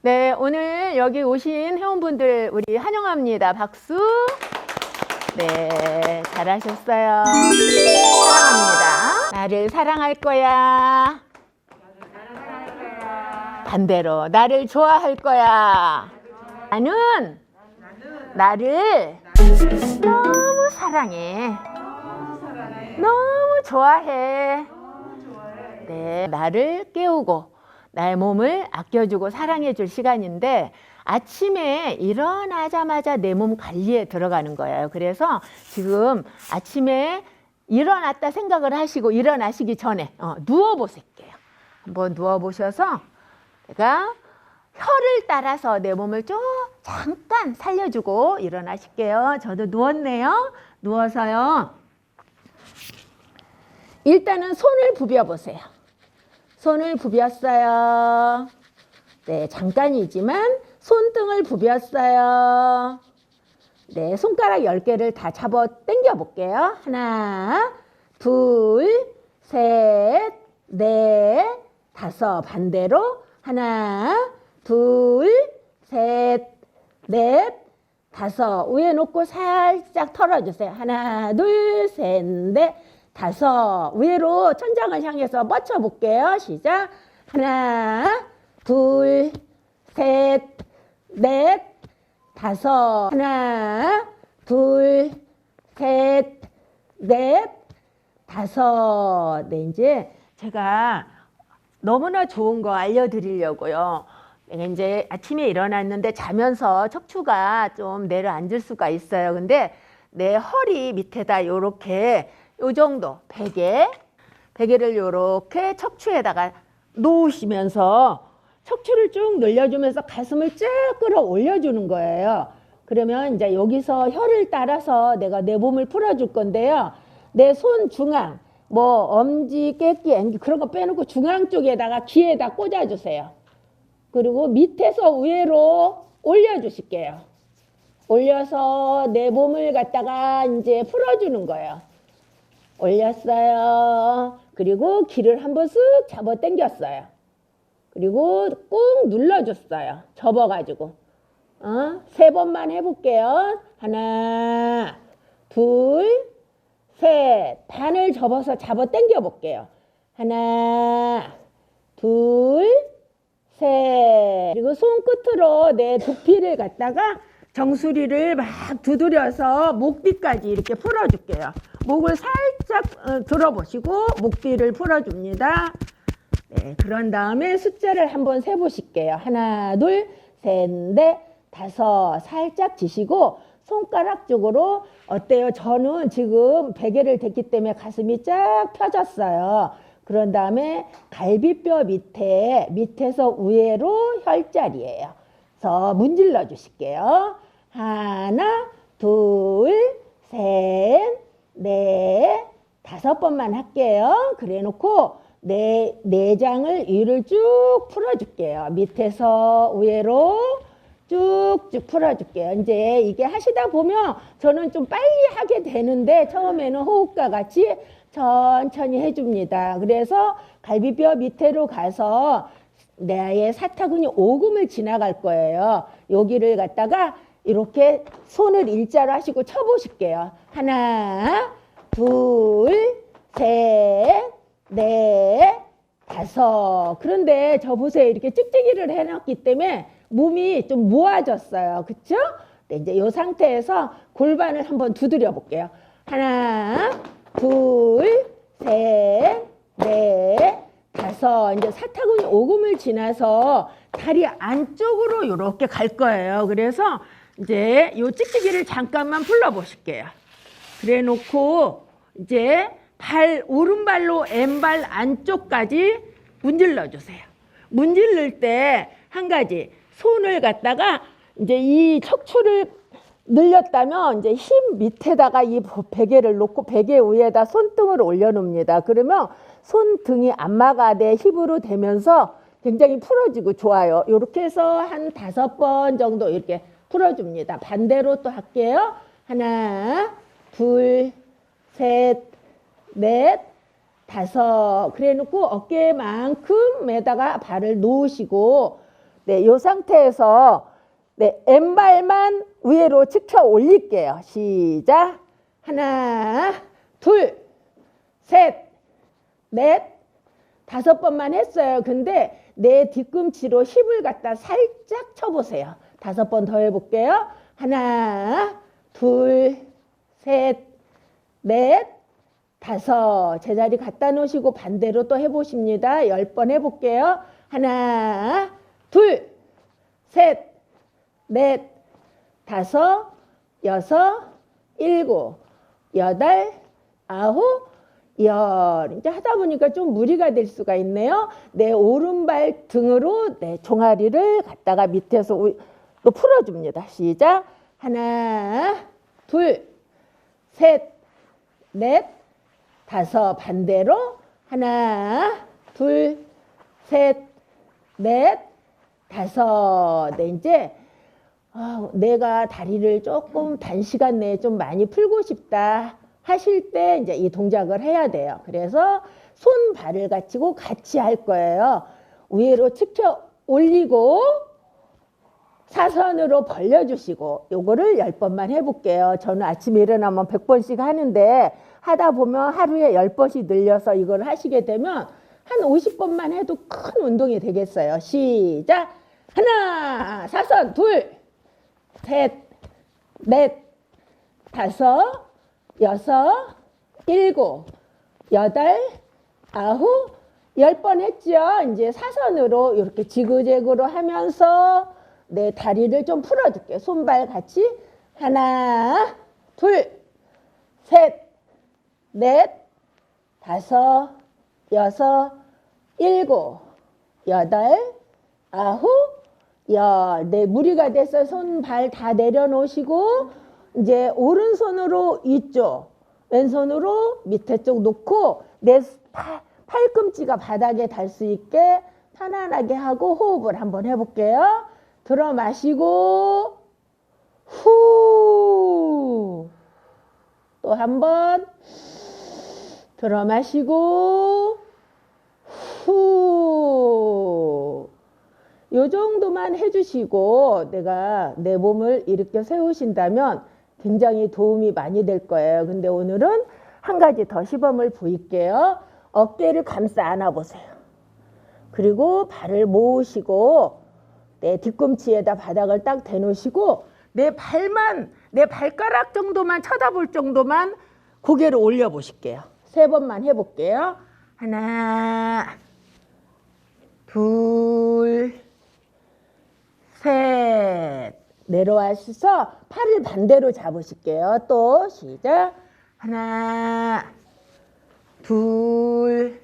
네, 오늘 여기 오신 회원분들 우리 환영합니다. 박수. 네, 잘하셨어요. 사랑합니다. 나를 사랑할 거야. 반대로 나를 좋아할 거야. 나는 나를 너무 사랑해. 너무 좋아해. 네, 나를 깨우고 나의 몸을 아껴주고 사랑해줄 시간인데 아침에 일어나자마자 내 몸 관리에 들어가는 거예요. 그래서 지금 아침에 일어났다 생각을 하시고 일어나시기 전에 누워보실게요. 한번 누워보셔서 제가 혀를 따라서 내 몸을 좀 잠깐 살려주고 일어나실게요. 저도 누웠네요. 누워서요. 일단은 손을 부벼보세요. 손을 부볐어요. 네, 잠깐이지만 손등을 부볐어요. 네, 손가락 10개를 다 잡아 당겨 볼게요. 하나, 둘, 셋, 넷, 다섯. 반대로 하나, 둘, 셋, 넷, 다섯. 위에 놓고 살짝 털어주세요. 하나, 둘, 셋, 넷, 다섯. 위로 천장을 향해서 뻗쳐 볼게요. 시작. 하나, 둘, 셋, 넷, 다섯. 하나, 둘, 셋, 넷, 다섯. 네, 이제 제가 너무나 좋은 거 알려드리려고요. 내가 이제 아침에 일어났는데 자면서 척추가 좀 내려앉을 수가 있어요. 근데 내 허리 밑에다 요렇게 요 정도 베개를 요렇게 척추에다가 놓으시면서 척추를 쭉 늘려주면서 가슴을 쭉 끌어올려 주는 거예요. 그러면 이제 여기서 혀를 따라서 내가 내 몸을 풀어줄 건데요. 내 손 중앙, 뭐 엄지, 깨끼, 앵기 그런 거 빼놓고 중앙 쪽에다가 귀에다 꽂아주세요. 그리고 밑에서 위로 올려주실게요. 올려서 내 몸을 갖다가 이제 풀어주는 거예요. 올렸어요. 그리고 귀를 한번 쓱 잡아 당겼어요. 그리고 꾹 눌러줬어요. 접어가지고. 3번만 해볼게요. 하나, 둘, 셋. 반을 접어서 잡아 당겨 볼게요. 하나, 둘, 셋. 그리고 손끝으로 내 두피를 갖다가 정수리를 막 두드려서 목 뒤까지 이렇게 풀어줄게요. 목을 살짝 들어보시고 목 뒤를 풀어줍니다. 네, 그런 다음에 숫자를 한번 세보실게요. 하나, 둘, 셋, 넷, 다섯. 살짝 지시고 손가락 쪽으로 어때요? 저는 지금 베개를 댔기 때문에 가슴이 쫙 펴졌어요. 그런 다음에 갈비뼈 밑에서 위로 혈자리예요. 그래서 문질러 주실게요. 하나, 둘, 셋, 넷, 5번만 할게요. 그래 놓고 내장을 위를 쭉 풀어줄게요. 밑에서 위로 쭉쭉 풀어줄게요. 이제 이게 하시다 보면 저는 좀 빨리 하게 되는데 처음에는 호흡과 같이 천천히 해줍니다. 그래서 갈비뼈 밑으로 가서 내 사타구니 오금을 지나갈 거예요. 여기를 갖다가 이렇게 손을 일자로 하시고 쳐보실게요. 하나, 둘, 셋, 넷, 다섯. 그런데 저 보세요. 이렇게 찍찍이를 해놨기 때문에 몸이 좀 모아졌어요. 그쵸? 네, 이제 이 상태에서 골반을 한번 두드려 볼게요. 하나, 둘, 셋, 넷, 다섯. 이제 사타구니 오금을 지나서 다리 안쪽으로 이렇게 갈 거예요. 그래서 이제 이 찍찍이를 잠깐만 풀러 보실게요. 그래 놓고 이제 오른발로 왼발 안쪽까지 문질러 주세요. 문질릴 때 한 가지 손을 갖다가 이제 이 척추를 늘렸다면 이제 힘 밑에다가 이 베개를 놓고 베개 위에다 손등을 올려놓습니다. 그러면 손등이 안마가 내 힙으로 되면서 굉장히 풀어지고 좋아요. 이렇게 해서 한 5번 정도 이렇게 풀어줍니다. 반대로 또 할게요. 하나, 둘, 셋, 넷, 다섯. 그래 놓고 어깨만큼에다가 발을 놓으시고 네, 요 상태에서 네, 왼발만 위로 치켜 올릴게요. 시작. 하나, 둘, 셋, 넷, 5번만 했어요. 근데 내 뒤꿈치로 힙을 갖다 살짝 쳐보세요. 5번 더 해볼게요. 하나, 둘, 셋, 넷, 5. 제자리 갖다 놓으시고 반대로 또 해보십니다. 10번 해볼게요. 하나, 둘, 셋, 넷, 5, 6, 7, 8, 9, 10. 이제 하다 보니까 좀 무리가 될 수가 있네요. 내 오른발 등으로 내 종아리를 갖다가 밑에서 또 풀어줍니다. 시작. 하나, 둘, 셋, 넷, 5. 반대로 하나, 둘, 셋, 넷, 5. 네, 이제 내가 다리를 조금 단시간 내에 좀 많이 풀고 싶다 하실 때 이제 이 동작을 해야 돼요. 그래서 손 발을 갖추고 같이 할 거예요. 위로 치켜 올리고 사선으로 벌려주시고 요거를 10번만 해볼게요. 저는 아침에 일어나면 100번씩 하는데 하다 보면 하루에 10번씩 늘려서 이걸 하시게 되면 한 50번만 해도 큰 운동이 되겠어요. 시작! 하나, 사선, 둘, 셋, 넷, 5, 6, 7, 8, 9, 10번 했죠. 이제 사선으로 이렇게 지그재그로 하면서 내 다리를 좀 풀어줄게요. 손발 같이. 하나, 둘, 셋, 넷, 5, 6, 7, 8, 9, 10. 네, 무리가 돼서 손발 다 내려놓으시고 이제 오른손으로 이쪽, 왼손으로 밑에 쪽 놓고 내 팔꿈치가 바닥에 닿을 수 있게 편안하게 하고 호흡을 한번 해볼게요. 들어 마시고 후. 또 한 번 들어 마시고 후. 요 정도만 해주시고 내가 내 몸을 일으켜 세우신다면 굉장히 도움이 많이 될 거예요. 근데 오늘은 한 가지 더 시범을 보일게요. 어깨를 감싸 안아보세요. 그리고 발을 모으시고 내 뒤꿈치에다 바닥을 딱 대놓으시고 내 발가락 정도만 쳐다볼 정도만 고개를 올려보실게요. 3번만 해볼게요. 하나, 둘, 셋. 내려와셔서 팔을 반대로 잡으실게요. 또 시작. 하나, 둘,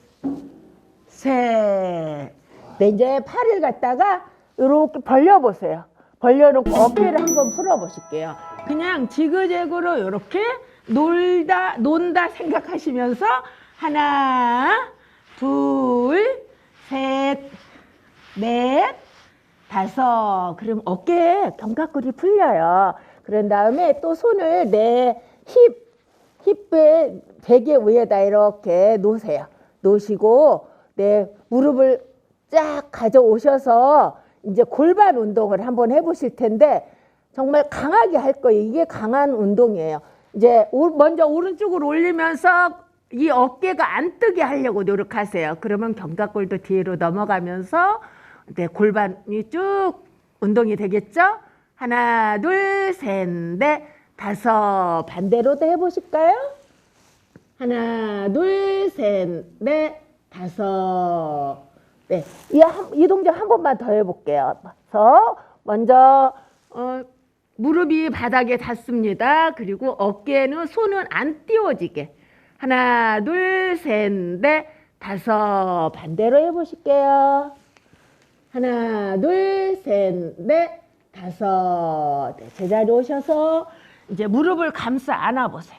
셋. 네, 이제 팔을 갖다가 이렇게 벌려보세요. 벌려놓고 어깨를 한번 풀어보실게요. 그냥 지그재그로 이렇게 논다 생각하시면서 하나, 둘, 셋, 넷, 5. 그럼 어깨에 견갑골이 풀려요. 그런 다음에 또 손을 내 힙의 베개 위에다 이렇게 놓으세요. 놓으시고 내 무릎을 쫙 가져오셔서 이제 골반 운동을 한번 해보실 텐데 정말 강하게 할 거예요. 이게 강한 운동이에요. 이제 먼저 오른쪽으로 올리면서 이 어깨가 안 뜨게 하려고 노력하세요. 그러면 견갑골도 뒤로 넘어가면서 네, 골반이 쭉 운동이 되겠죠? 하나, 둘, 셋, 넷, 5. 반대로도 해보실까요? 하나, 둘, 셋, 넷, 5. 네, 이 동작 한 번만 더 해볼게요. 그래서 먼저 무릎이 바닥에 닿습니다. 그리고 어깨는 손은 안 띄워지게. 하나, 둘, 셋, 넷, 5. 반대로 해보실게요. 하나, 둘, 셋, 넷, 5. 네, 제자리 오셔서 이제 무릎을 감싸 안아보세요.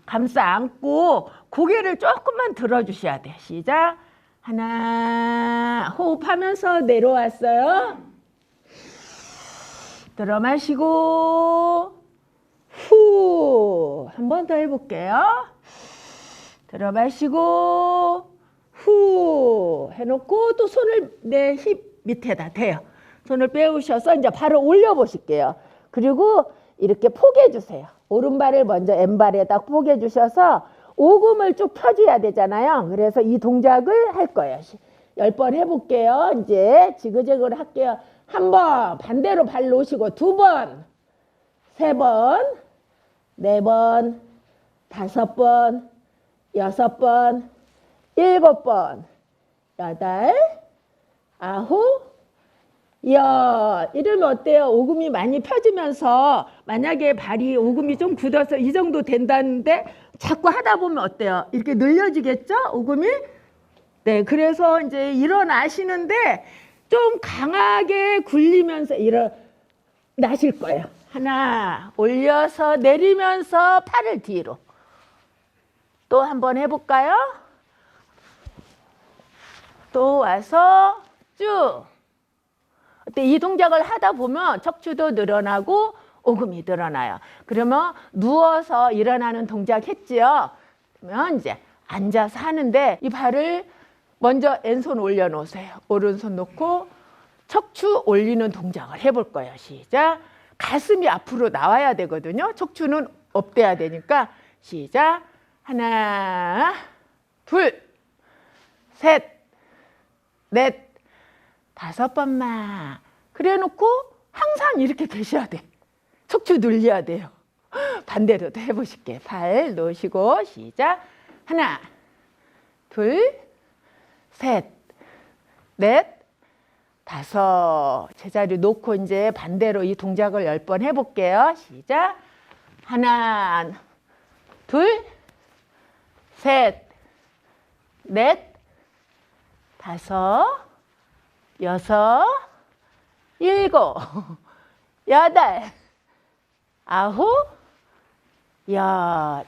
감싸 안고 고개를 조금만 들어주셔야 돼요. 시작. 하나, 호흡하면서 내려왔어요. 들어 마시고 후. 한 번 더 해볼게요. 들어 마시고 후 해놓고 또 손을 내 힙 밑에다 대요. 손을 빼우셔서 이제 발을 올려 보실게요. 그리고 이렇게 포개 주세요. 오른발을 먼저 왼발에다 포개 주셔서 오금을 쭉 펴줘야 되잖아요. 그래서 이 동작을 할 거예요. 10번 해볼게요. 이제 지그재그로 할게요. 1번 반대로 발 놓으시고 2번, 3번, 4번, 5번, 6번, 7번, 8, 9, 이러면 어때요? 오금이 많이 펴지면서 만약에 발이 오금이 좀 굳어서 이 정도 된다는데 자꾸 하다 보면 어때요? 이렇게 늘려지겠죠? 오금이? 네, 그래서 이제 일어나시는데 좀 강하게 굴리면서 일어나실 거예요. 하나, 올려서 내리면서 팔을 뒤로. 또 한번 해볼까요? 또 와서 쭉. 이 동작을 하다 보면 척추도 늘어나고 오금이 늘어나요. 그러면 누워서 일어나는 동작 했지요. 그러면 이제 앉아서 하는데 이 발을 먼저 왼손 올려놓으세요. 오른손 놓고 척추 올리는 동작을 해볼 거예요. 시작. 가슴이 앞으로 나와야 되거든요. 척추는 업돼야 되니까 시작. 하나, 둘, 셋, 넷, 5번만. 그래 놓고 항상 이렇게 계셔야 돼. 척추 늘려야 돼요. 반대로도 해보실게요. 발 놓으시고 시작. 하나, 둘, 셋, 넷, 5. 제자리 놓고 이제 반대로 이 동작을 10번 해볼게요. 시작. 하나, 둘, 셋, 넷, 5, 6, 7, 8, 9,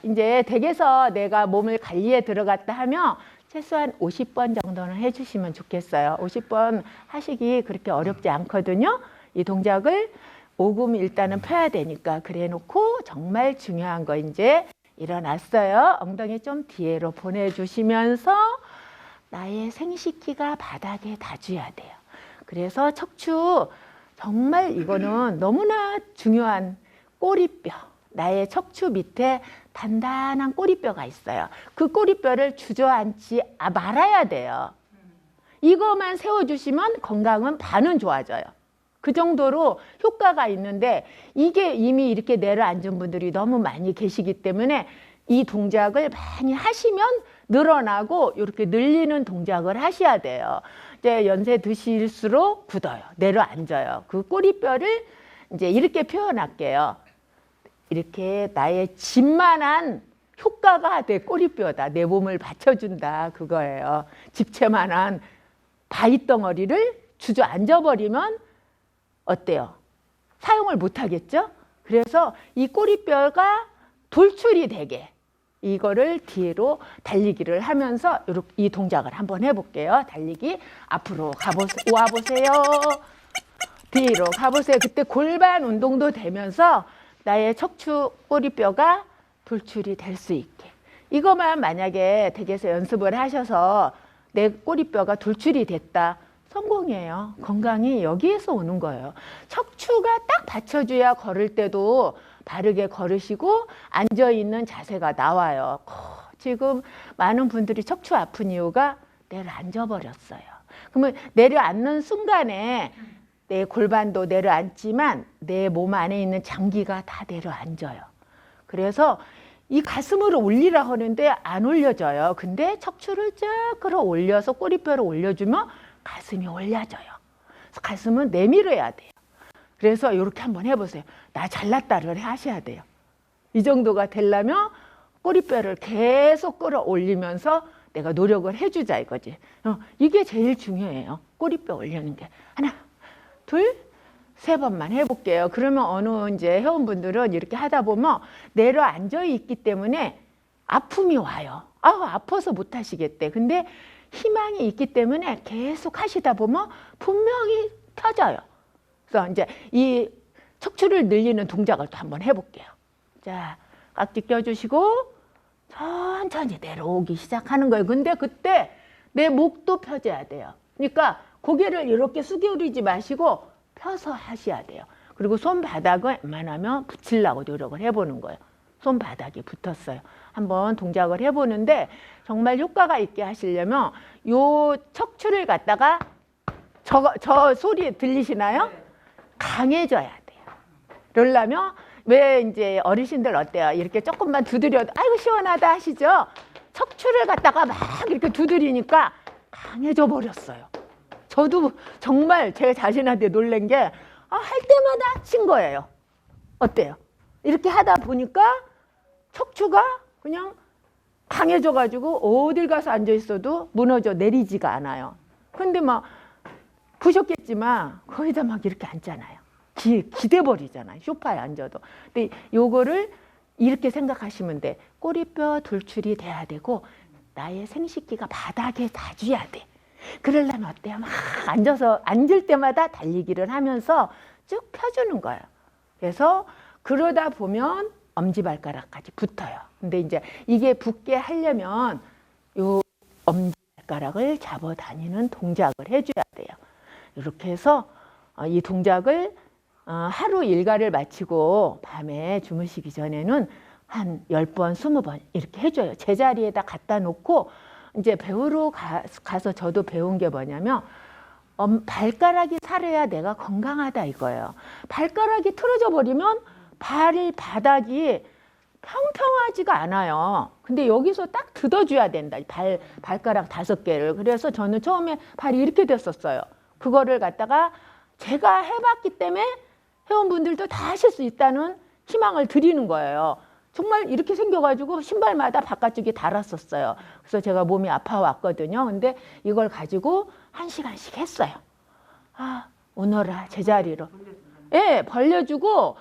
이제 댁에서 내가 몸을 관리에 들어갔다 하면 최소한 50번 정도는 해주시면 좋겠어요. 50번 하시기 그렇게 어렵지 않거든요. 이 동작을 오금 일단은 펴야 되니까. 그래 놓고 정말 중요한 거 이제 일어났어요. 엉덩이 좀 뒤로 보내주시면서 나의 생식기가 바닥에 닿아줘야 돼요. 그래서 척추 정말 이거는 너무나 중요한 꼬리뼈. 나의 척추 밑에 단단한 꼬리뼈가 있어요. 그 꼬리뼈를 주저앉지 말아야 돼요. 이거만 세워주시면 건강은 반은 좋아져요. 그 정도로 효과가 있는데 이게 이미 이렇게 내려앉은 분들이 너무 많이 계시기 때문에 이 동작을 많이 하시면 늘어나고 이렇게 늘리는 동작을 하셔야 돼요. 이제 연세 드실수록 굳어요. 내려앉아요. 그 꼬리뼈를 이제 이렇게 표현할게요. 이렇게 나의 집만한 효과가 내 꼬리뼈다. 내 몸을 받쳐준다. 그거예요. 집채만한 바위덩어리를 주저앉아버리면 어때요? 사용을 못하겠죠? 그래서 이 꼬리뼈가 돌출이 되게 이거를 뒤로 달리기를 하면서 이렇게 이 동작을 한번 해볼게요. 달리기. 앞으로 와보세요. 뒤로 가보세요. 그때 골반 운동도 되면서 나의 척추 꼬리뼈가 돌출이 될 수 있게. 이것만 만약에 댁에서 연습을 하셔서 내 꼬리뼈가 돌출이 됐다. 성공이에요. 건강이 여기에서 오는 거예요. 척추가 딱 받쳐줘야 걸을 때도 바르게 걸으시고 앉아있는 자세가 나와요. 지금 많은 분들이 척추 아픈 이유가 내려앉아버렸어요. 그러면 내려앉는 순간에 내 골반도 내려앉지만 내 몸 안에 있는 장기가 다 내려앉아요. 그래서 이 가슴으로 올리라 하는데 안 올려져요. 근데 척추를 쫙 끌어올려서 꼬리뼈를 올려주면 가슴이 올려져요. 그래서 가슴은 내밀어야 돼요. 그래서 이렇게 한번 해보세요. 나 잘났다를 하셔야 돼요. 이 정도가 되려면 꼬리뼈를 계속 끌어올리면서 내가 노력을 해주자 이거지. 이게 제일 중요해요. 꼬리뼈 올리는 게. 하나, 둘, 3번만 해볼게요. 그러면 어느 이제 회원분들은 이렇게 하다 보면 내려앉아 있기 때문에 아픔이 와요. 아파서 못 하시겠대. 근데 희망이 있기 때문에 계속 하시다 보면 분명히 펴져요. 그래서 이제 이 척추를 늘리는 동작을 또 한번 해볼게요. 자, 깍지 껴주시고 천천히 내려오기 시작하는 거예요. 근데 그때 내 목도 펴져야 돼요. 그러니까 고개를 이렇게 숙여오리지 마시고 펴서 하셔야 돼요. 그리고 손바닥을 웬만하면 붙이려고 노력을 해보는 거예요. 손바닥이 붙었어요. 한번 동작을 해보는데 정말 효과가 있게 하시려면 요 척추를 갖다가 저 소리 들리시나요? 강해져야 돼요. 그러려면 왜 이제 어르신들 어때요? 이렇게 조금만 두드려도 아이고 시원하다 하시죠? 척추를 갖다가 막 이렇게 두드리니까 강해져 버렸어요. 저도 정말 제 자신한테 놀란 게 할 때마다 친 거예요. 어때요? 이렇게 하다 보니까 척추가 그냥 강해져가지고 어딜 가서 앉아 있어도 무너져 내리지가 않아요. 근데 막 보셨겠지만 거기다 막 이렇게 앉잖아요. 기대 버리잖아요. 소파에 앉아도. 근데 요거를 이렇게 생각하시면 돼. 꼬리뼈 돌출이 돼야 되고 나의 생식기가 바닥에 닿아야 돼. 그러려면 어때요? 막 앉아서 앉을 때마다 달리기를 하면서 쭉 펴주는 거예요. 그래서 그러다 보면 엄지발가락까지 붙어요. 근데 이제 이게 붙게 하려면 요 엄지발가락을 잡아 다니는 동작을 해줘야 돼요. 이렇게 해서 이 동작을 하루 일과를 마치고 밤에 주무시기 전에는 한 10번, 20번 이렇게 해줘요. 제자리에다 갖다 놓고 이제 배우러 가서 저도 배운 게 뭐냐면 발가락이 살아야 내가 건강하다 이거예요. 발가락이 틀어져 버리면 바닥이 평평하지가 않아요. 근데 여기서 딱 뜯어줘야 된다. 발가락 5개를. 그래서 저는 처음에 발이 이렇게 됐었어요. 그거를 갖다가 제가 해봤기 때문에 회원분들도 다 하실 수 있다는 희망을 드리는 거예요. 정말 이렇게 생겨가지고 신발마다 바깥쪽이 닳았었어요. 그래서 제가 몸이 아파왔거든요. 근데 이걸 가지고 1시간씩 했어요. 오너라 제자리로. 예, 벌려주고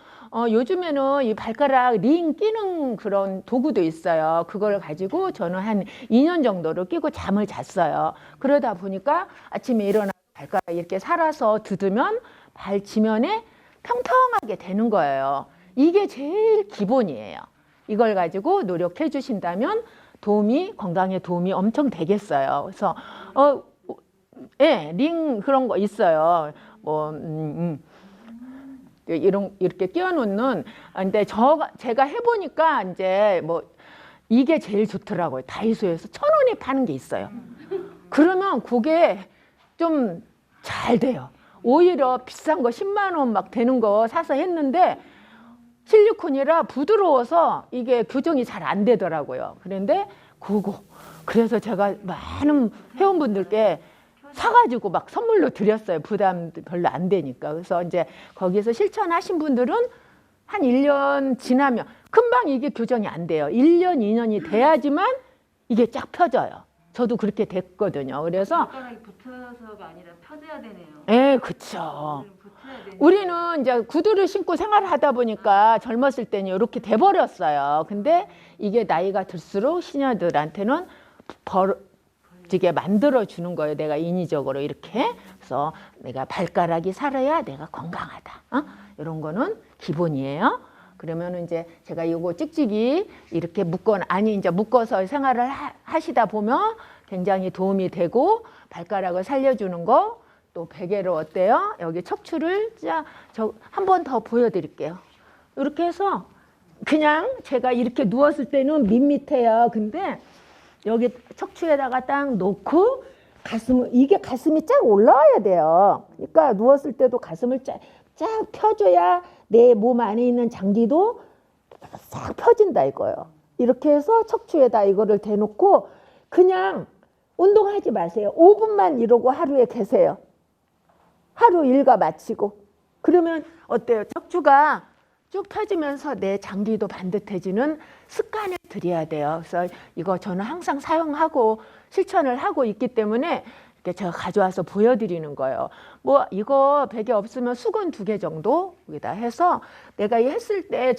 요즘에는 이 발가락 링 끼는 그런 도구도 있어요. 그걸 가지고 저는 한 2년 정도로 끼고 잠을 잤어요. 그러다 보니까 아침에 일어나 발가락 이렇게 살아서 뜯으면 발 지면에 평평하게 되는 거예요. 이게 제일 기본이에요. 이걸 가지고 노력해 주신다면 건강에 도움이 엄청 되겠어요. 그래서 예, 링 그런 거 있어요. 이렇게 끼워놓는. 근데 제가 해보니까 이제 이게 제일 좋더라고요. 다이소에서 1,000원에 파는 게 있어요. 그러면 그게 좀 잘 돼요. 오히려 비싼 거 10만 원 막 되는 거 사서 했는데 실리콘이라 부드러워서 이게 교정이 잘 안 되더라고요. 그런데 그래서 제가 많은 회원분들께 사가지고 막 선물로 드렸어요. 부담 별로 안 되니까. 그래서 이제 거기서 실천하신 분들은 한 1년 지나면 금방 이게 교정이 안 돼요. 1년, 2년이 돼야지만 이게 쫙 펴져요. 저도 그렇게 됐거든요. 그래서 발가락이 붙어서가 아니라 펴져야 되네요. 예, 그렇죠. 우리는 이제 구두를 신고 생활을 하다 보니까 젊었을 때는 이렇게 돼버렸어요. 근데 이게 나이가 들수록 시녀들한테는 벌어지게 만들어주는 거예요. 내가 인위적으로 이렇게. 그래서 내가 발가락이 살아야 내가 건강하다. 이런 거는 기본이에요. 그러면 이제 제가 이거 찍찍이 이렇게 묶어서 생활을 하시다 보면 굉장히 도움이 되고 발가락을 살려주는 거. 또 베개로 어때요? 여기 척추를 한 번 더 보여드릴게요. 이렇게 해서 그냥 제가 이렇게 누웠을 때는 밋밋해요. 근데 여기 척추에다가 딱 놓고 이게 가슴이 쫙 올라와야 돼요. 그러니까 누웠을 때도 가슴을 쫙 펴줘야 내 몸 안에 있는 장기도 싹 펴진다 이거예요. 이렇게 해서 척추에다 이거를 대놓고 그냥 운동하지 마세요. 5분만 이러고 하루에 계세요. 하루 일과 마치고. 그러면 어때요? 척추가 쭉 펴지면서 내 장기도 반듯해지는 습관을 들여야 돼요. 그래서 이거 저는 항상 사용하고 실천을 하고 있기 때문에 이렇게 제가 가져와서 보여드리는 거예요. 이거 베개 없으면 수건 2개 정도 여기다 해서 내가 했을 때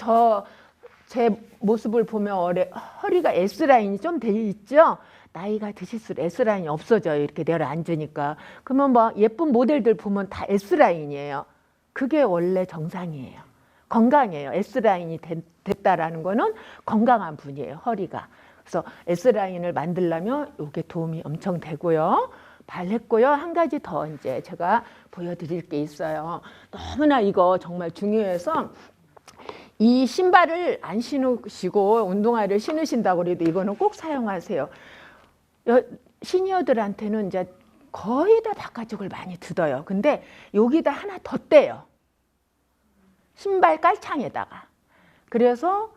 제 모습을 보면 허리가 S라인이 좀 돼 있죠? 나이가 드실수록 S라인이 없어져요. 이렇게 내려앉으니까. 그러면 예쁜 모델들 보면 다 S라인이에요. 그게 원래 정상이에요. 건강이에요. S라인이 됐다라는 거는 건강한 분이에요. 허리가. 그래서 S라인을 만들려면 이게 도움이 엄청 되고요. 발했고요. 한 가지 더 이제 제가 보여드릴 게 있어요. 너무나 이거 정말 중요해서 이 신발을 안 신으시고 운동화를 신으신다고 해도 이거는 꼭 사용하세요. 시니어들한테는 이제 거의 다 바깥쪽을 많이 뜯어요. 근데 여기다 하나 더 떼요. 신발 깔창에다가. 그래서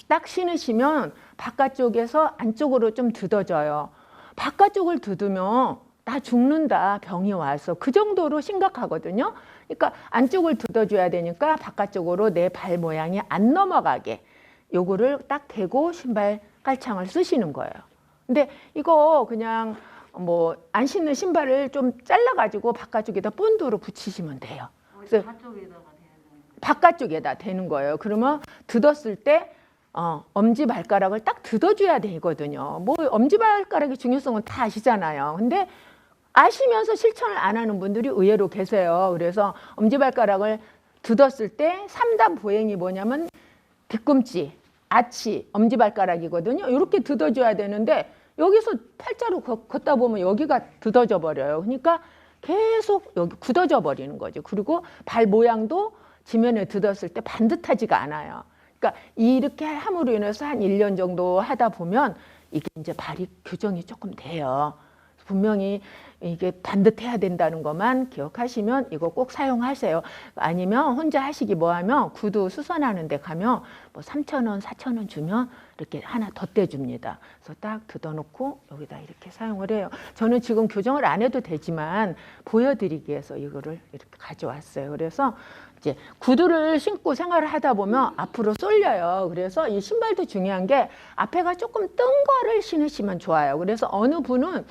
딱 신으시면 바깥쪽에서 안쪽으로 좀 뜯어져요. 바깥쪽을 뜯으면 나 죽는다, 병이 와서. 그 정도로 심각하거든요. 그러니까 안쪽을 뜯어줘야 되니까 바깥쪽으로 내 발 모양이 안 넘어가게 요거를 딱 대고 신발 깔창을 쓰시는 거예요. 근데 이거 그냥 뭐 안 신는 신발을 좀 잘라가지고 바깥쪽에다 본드로 붙이시면 돼요. 그래서 바쪽에다가 대는 바깥쪽에다 대는 거예요. 그러면 뜯었을 때 엄지발가락을 딱 뜯어줘야 되거든요. 뭐 엄지발가락의 중요성은 다 아시잖아요. 근데 아시면서 실천을 안 하는 분들이 의외로 계세요. 그래서 엄지발가락을 뜯었을 때 3단 보행이 뭐냐면 뒤꿈치, 아치, 엄지발가락이거든요. 이렇게 뜯어줘야 되는데 여기서 팔자로 걷다 보면 여기가 뜯어져 버려요. 그러니까 계속 여기 굳어져 버리는 거죠. 그리고 발 모양도 지면에 뜯었을 때 반듯하지가 않아요. 그러니까 이렇게 함으로 인해서 한 1년 정도 하다 보면 이게 이제 발이 교정이 조금 돼요. 분명히 이게 반듯해야 된다는 것만 기억하시면 이거 꼭 사용하세요. 아니면 혼자 하시기 뭐하면 구두 수선하는 데 가면 뭐 3,000원, 4,000원 주면 이렇게 하나 더 떼줍니다. 그래서 딱 뜯어놓고 여기다 이렇게 사용을 해요. 저는 지금 교정을 안 해도 되지만 보여드리기 위해서 이거를 이렇게 가져왔어요. 그래서 이제 구두를 신고 생활을 하다 보면 앞으로 쏠려요. 그래서 이 신발도 중요한 게 앞에가 조금 뜬 거를 신으시면 좋아요. 그래서 어느 분은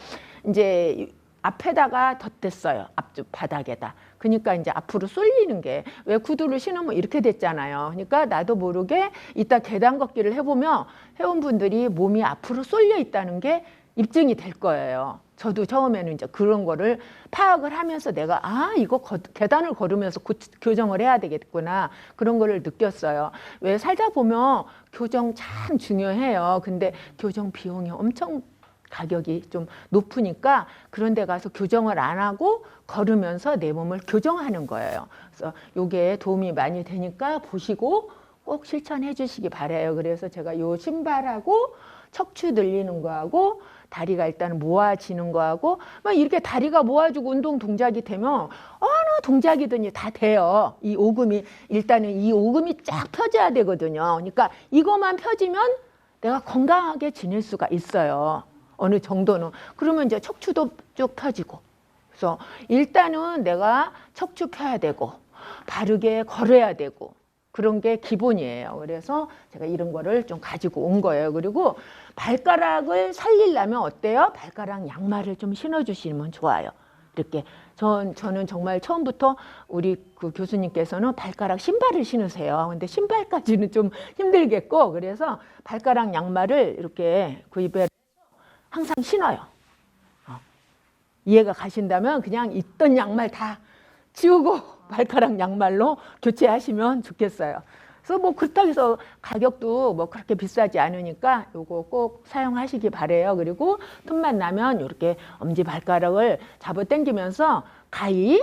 이제 앞에다가 덧댔어요. 앞쪽 바닥에다. 그러니까 이제 앞으로 쏠리는 게 왜 구두를 신으면 이렇게 됐잖아요. 그러니까 나도 모르게 이따 계단 걷기를 해보면 회원분들이 몸이 앞으로 쏠려 있다는 게 입증이 될 거예요. 저도 처음에는 이제 그런 거를 파악을 하면서 내가 이거 계단을 걸으면서 교정을 해야 되겠구나 그런 거를 느꼈어요. 왜 살다 보면 교정 참 중요해요. 근데 교정 비용이 엄청 가격이 좀 높으니까 그런 데 가서 교정을 안 하고 걸으면서 내 몸을 교정하는 거예요. 그래서 이게 도움이 많이 되니까 보시고 꼭 실천해 주시기 바라요. 그래서 제가 요 신발하고 척추 늘리는 거하고 다리가 일단 모아지는 거하고 막 이렇게 다리가 모아지고 운동 동작이 되면 어느 동작이든지 다 돼요. 이 오금이 일단은 이 오금이 쫙 펴져야 되거든요. 그러니까 이것만 펴지면 내가 건강하게 지낼 수가 있어요. 어느 정도는. 그러면 이제 척추도 쭉 펴지고. 그래서 일단은 내가 척추 펴야 되고 바르게 걸어야 되고 그런 게 기본이에요. 그래서 제가 이런 거를 좀 가지고 온 거예요. 그리고 발가락을 살리려면 어때요? 발가락 양말을 좀 신어주시면 좋아요. 이렇게 저는 정말 처음부터 우리 그 교수님께서는 발가락 신발을 신으세요. 근데 신발까지는 좀 힘들겠고 그래서 발가락 양말을 이렇게 구입해 항상 신어요. 이해가 가신다면 그냥 있던 양말 다 지우고 발가락 양말로 교체하시면 좋겠어요. 그래서 뭐 그렇다고 해서 가격도 뭐 그렇게 비싸지 않으니까 요거 꼭 사용하시기 바래요. 그리고 틈만 나면 이렇게 엄지 발가락을 잡아 당기면서 바위,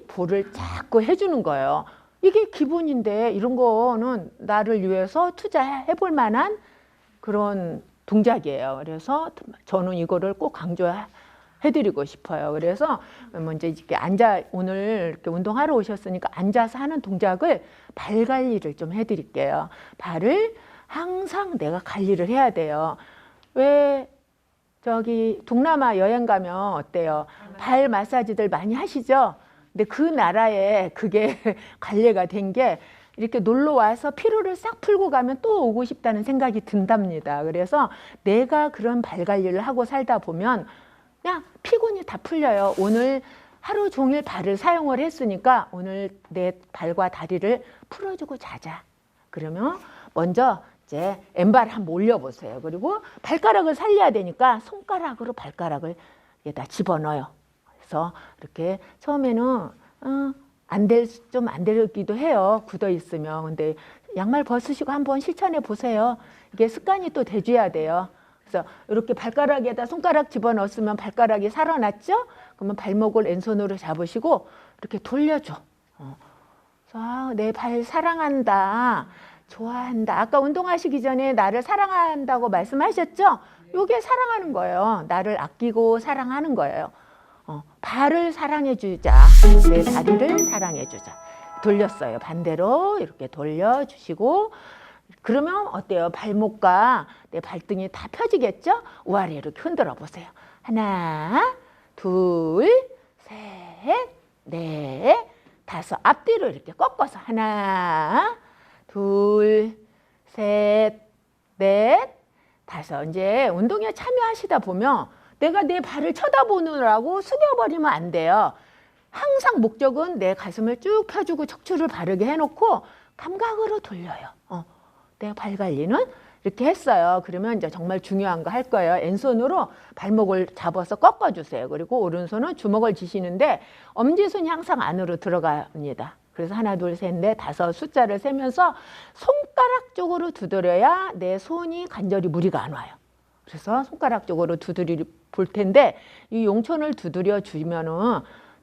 볼을 자꾸 해주는 거예요. 이게 기본인데 이런 거는 나를 위해서 투자해 볼 만한 그런 동작이에요. 그래서 저는 이거를 꼭 강조해드리고 싶어요. 그래서 먼저 이렇게 오늘 이렇게 운동하러 오셨으니까 앉아서 하는 동작을 발 관리를 좀 해드릴게요. 발을 항상 내가 관리를 해야 돼요. 왜 저기 동남아 여행 가면 어때요? 발 마사지들 많이 하시죠? 근데 그 나라에 그게 관리가 된 게 이렇게 놀러 와서 피로를 싹 풀고 가면 또 오고 싶다는 생각이 든답니다. 그래서 내가 그런 발 관리를 하고 살다 보면 그냥 피곤이 다 풀려요. 오늘 하루 종일 발을 사용을 했으니까 오늘 내 발과 다리를 풀어주고 자자. 그러면 먼저 이제 왼발 한번 올려보세요. 그리고 발가락을 살려야 되니까 손가락으로 발가락을 여기다 집어넣어요. 그래서 이렇게 처음에는 좀 안 되기도 해요. 굳어 있으면. 근데 양말 벗으시고 한번 실천해 보세요. 이게 습관이 또 돼줘야 돼요. 그래서 이렇게 발가락에다 손가락 집어넣었으면 발가락이 살아났죠? 그러면 발목을 왼손으로 잡으시고 이렇게 돌려줘. 내 발 사랑한다. 좋아한다. 아까 운동하시기 전에 나를 사랑한다고 말씀하셨죠? 이게 사랑하는 거예요. 나를 아끼고 사랑하는 거예요. 발을 사랑해주자. 내 다리를 사랑해주자. 돌렸어요. 반대로 이렇게 돌려주시고 그러면 어때요? 발목과 내 발등이 다 펴지겠죠? 우아래 이렇게 흔들어 보세요. 하나, 둘, 셋, 넷, 다섯. 앞뒤로 이렇게 꺾어서 하나, 둘, 셋, 넷, 다섯. 이제 운동에 참여하시다 보면 내가 내 발을 쳐다보느라고 숙여버리면 안 돼요. 항상 목적은 내 가슴을 쭉 펴주고 척추를 바르게 해놓고 감각으로 돌려요. 내 발 관리는 이렇게 했어요. 그러면 이제 정말 중요한 거 할 거예요. 왼손으로 발목을 잡아서 꺾어주세요. 그리고 오른손은 주먹을 쥐시는데 엄지손이 항상 안으로 들어갑니다. 그래서 하나, 둘, 셋, 넷, 다섯 숫자를 세면서 손가락 쪽으로 두드려야 내 손이 간절히 무리가 안 와요. 그래서 손가락 쪽으로 두드려 볼 텐데 이 용천을 두드려 주면은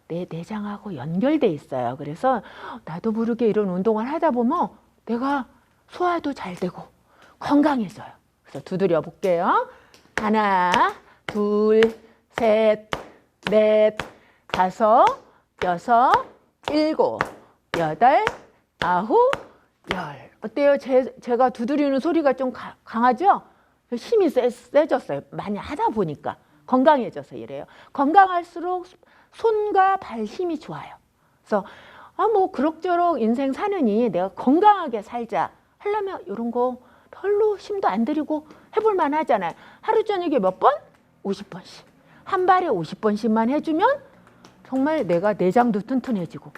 내 내장하고 연결돼 있어요. 그래서 나도 모르게 이런 운동을 하다 보면 내가 소화도 잘 되고 건강해져요. 그래서 두드려 볼게요. 하나, 둘, 셋, 넷, 다섯, 여섯, 일곱, 여덟, 아홉, 열. 어때요? 제가 두드리는 소리가 좀 강하죠? 힘이 세졌어요. 많이 하다 보니까 건강해져서 이래요. 건강할수록 손과 발 힘이 좋아요. 그래서 뭐 그럭저럭 인생 사느니 내가 건강하게 살자 하려면 이런 거 별로 힘도 안 들이고 해볼 만 하잖아요. 하루 저녁에 몇 번? 50번씩. 한 발에 50번씩만 해주면 정말 내가 내장도 튼튼해지고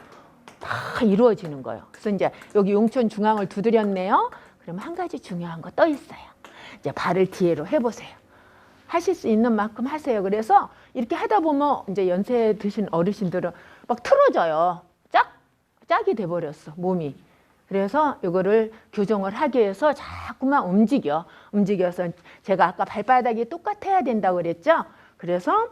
다 이루어지는 거예요. 그래서 이제 여기 용천 중앙을 두드렸네요. 그럼 한 가지 중요한 거 떠 있어요. 이제 발을 뒤로 해보세요. 하실 수 있는 만큼 하세요. 그래서 이렇게 하다 보면 이제 연세 드신 어르신들은 막 틀어져요. 짝이 돼버렸어, 몸이. 그래서 이거를 교정을 하기 위해서 자꾸만 움직여서 제가 아까 발바닥이 똑같아야 된다고 그랬죠. 그래서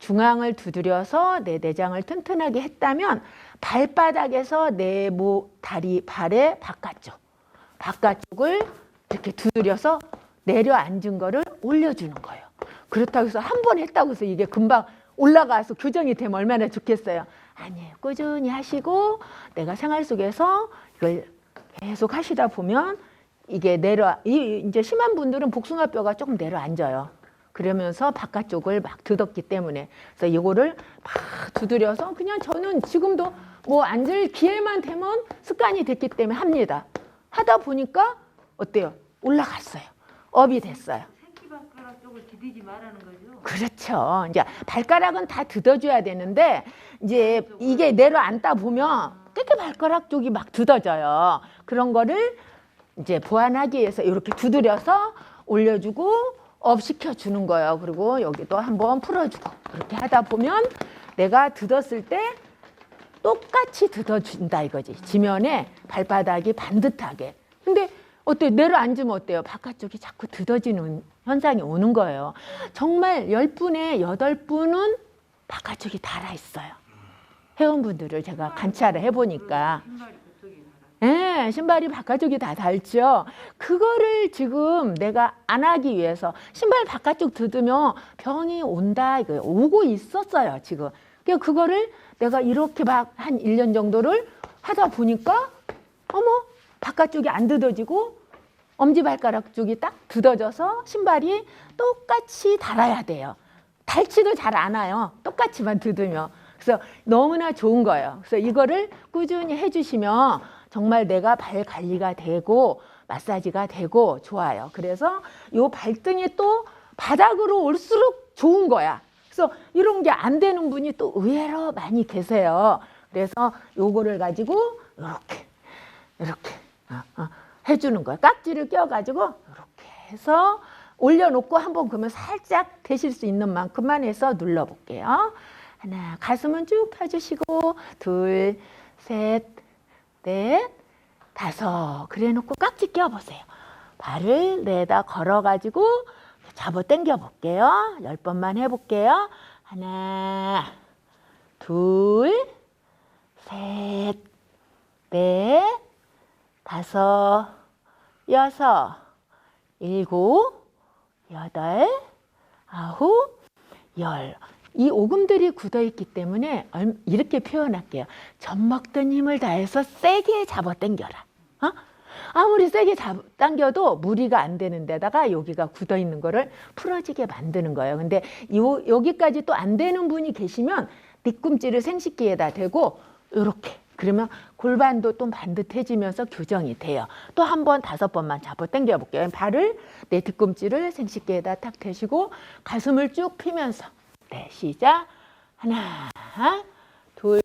중앙을 두드려서 내 내장을 튼튼하게 했다면 발바닥에서 내 다리, 발의 바깥쪽을 이렇게 두드려서 내려앉은 거를 올려주는 거예요. 그렇다고 해서 한 번 했다고 해서 이게 금방 올라가서 교정이 되면 얼마나 좋겠어요. 아니에요. 꾸준히 하시고 내가 생활 속에서 이걸 계속 하시다 보면 이게 이제 심한 분들은 복숭아뼈가 조금 내려앉아요. 그러면서 바깥쪽을 막 드덥기 때문에. 그래서 이거를 막 두드려서 그냥 저는 지금도 뭐 앉을 기회만 되면 습관이 됐기 때문에 합니다. 하다 보니까 어때요? 올라갔어요. 업이 됐어요. 새끼발가락 쪽을 디디지 말라는 거죠. 그렇죠. 이제 발가락은 다 드어줘야 되는데 이제 이게 내려앉다 보면 깨끗 발가락 쪽이 막 드어져요. 그런 거를 이제 보완하기 위해서 이렇게 두드려서 올려주고 업 시켜주는 거예요. 그리고 여기도 한번 풀어주고 그렇게 하다 보면 내가 드었을 때 똑같이 드어준다 이거지. 지면에 발바닥이 반듯하게. 근데 어때요? 내려앉으면 어때요? 바깥쪽이 자꾸 드어지는 현상이 오는 거예요. 정말 10분에 8분은 바깥쪽이 닳아있어요. 회원분들을 제가 관찰을 해보니까. 신발이 그쪽에 네, 신발이 바깥쪽이 다 닳죠. 그거를 지금 내가 안 하기 위해서 신발 바깥쪽 뜯으면 병이 온다 이거예요. 오고 있었어요 지금. 그러니까 그거를 내가 이렇게 막 한 1년 정도를 하다 보니까 어머 바깥쪽이 안 드어지고 엄지발가락 쪽이 딱 드어져서 신발이 똑같이 닳아야 돼요. 닳지도 잘 않아요. 똑같이만 뜯으면. 그래서 너무나 좋은 거예요. 그래서 이거를 꾸준히 해주시면 정말 내가 발 관리가 되고 마사지가 되고 좋아요. 그래서 이 발등이 또 바닥으로 올수록 좋은 거야. 그래서 이런 게 안 되는 분이 또 의외로 많이 계세요. 그래서 요거를 가지고 이렇게 해주는 거예요. 깍지를 껴가지고 이렇게 해서 올려놓고 한번 그러면 살짝 되실 수 있는 만큼만 해서 눌러볼게요. 하나, 가슴은 쭉 펴주시고 둘, 셋, 넷, 다섯. 그래 놓고 깍지 껴보세요. 발을 내다 걸어가지고 잡아 당겨 볼게요. 10번만 해볼게요. 하나, 둘, 셋, 넷, 다섯, 여섯, 일곱, 여덟, 아홉, 열. 이 오금들이 굳어있기 때문에 이렇게 표현할게요. 젖먹던 힘을 다해서 세게 잡아 당겨라. 아무리 세게 당겨도 무리가 안 되는 데다가 여기가 굳어있는 거를 풀어지게 만드는 거예요. 근데 여기까지 또 안 되는 분이 계시면 뒤꿈치를 생식기에다 대고 이렇게 그러면 골반도 또 반듯해지면서 교정이 돼요. 또 한 번 5번만 잡아 당겨 볼게요. 발을 내 뒤꿈치를 생식기에다 탁 대시고 가슴을 쭉 피면서 네, 시작. 하나, 둘,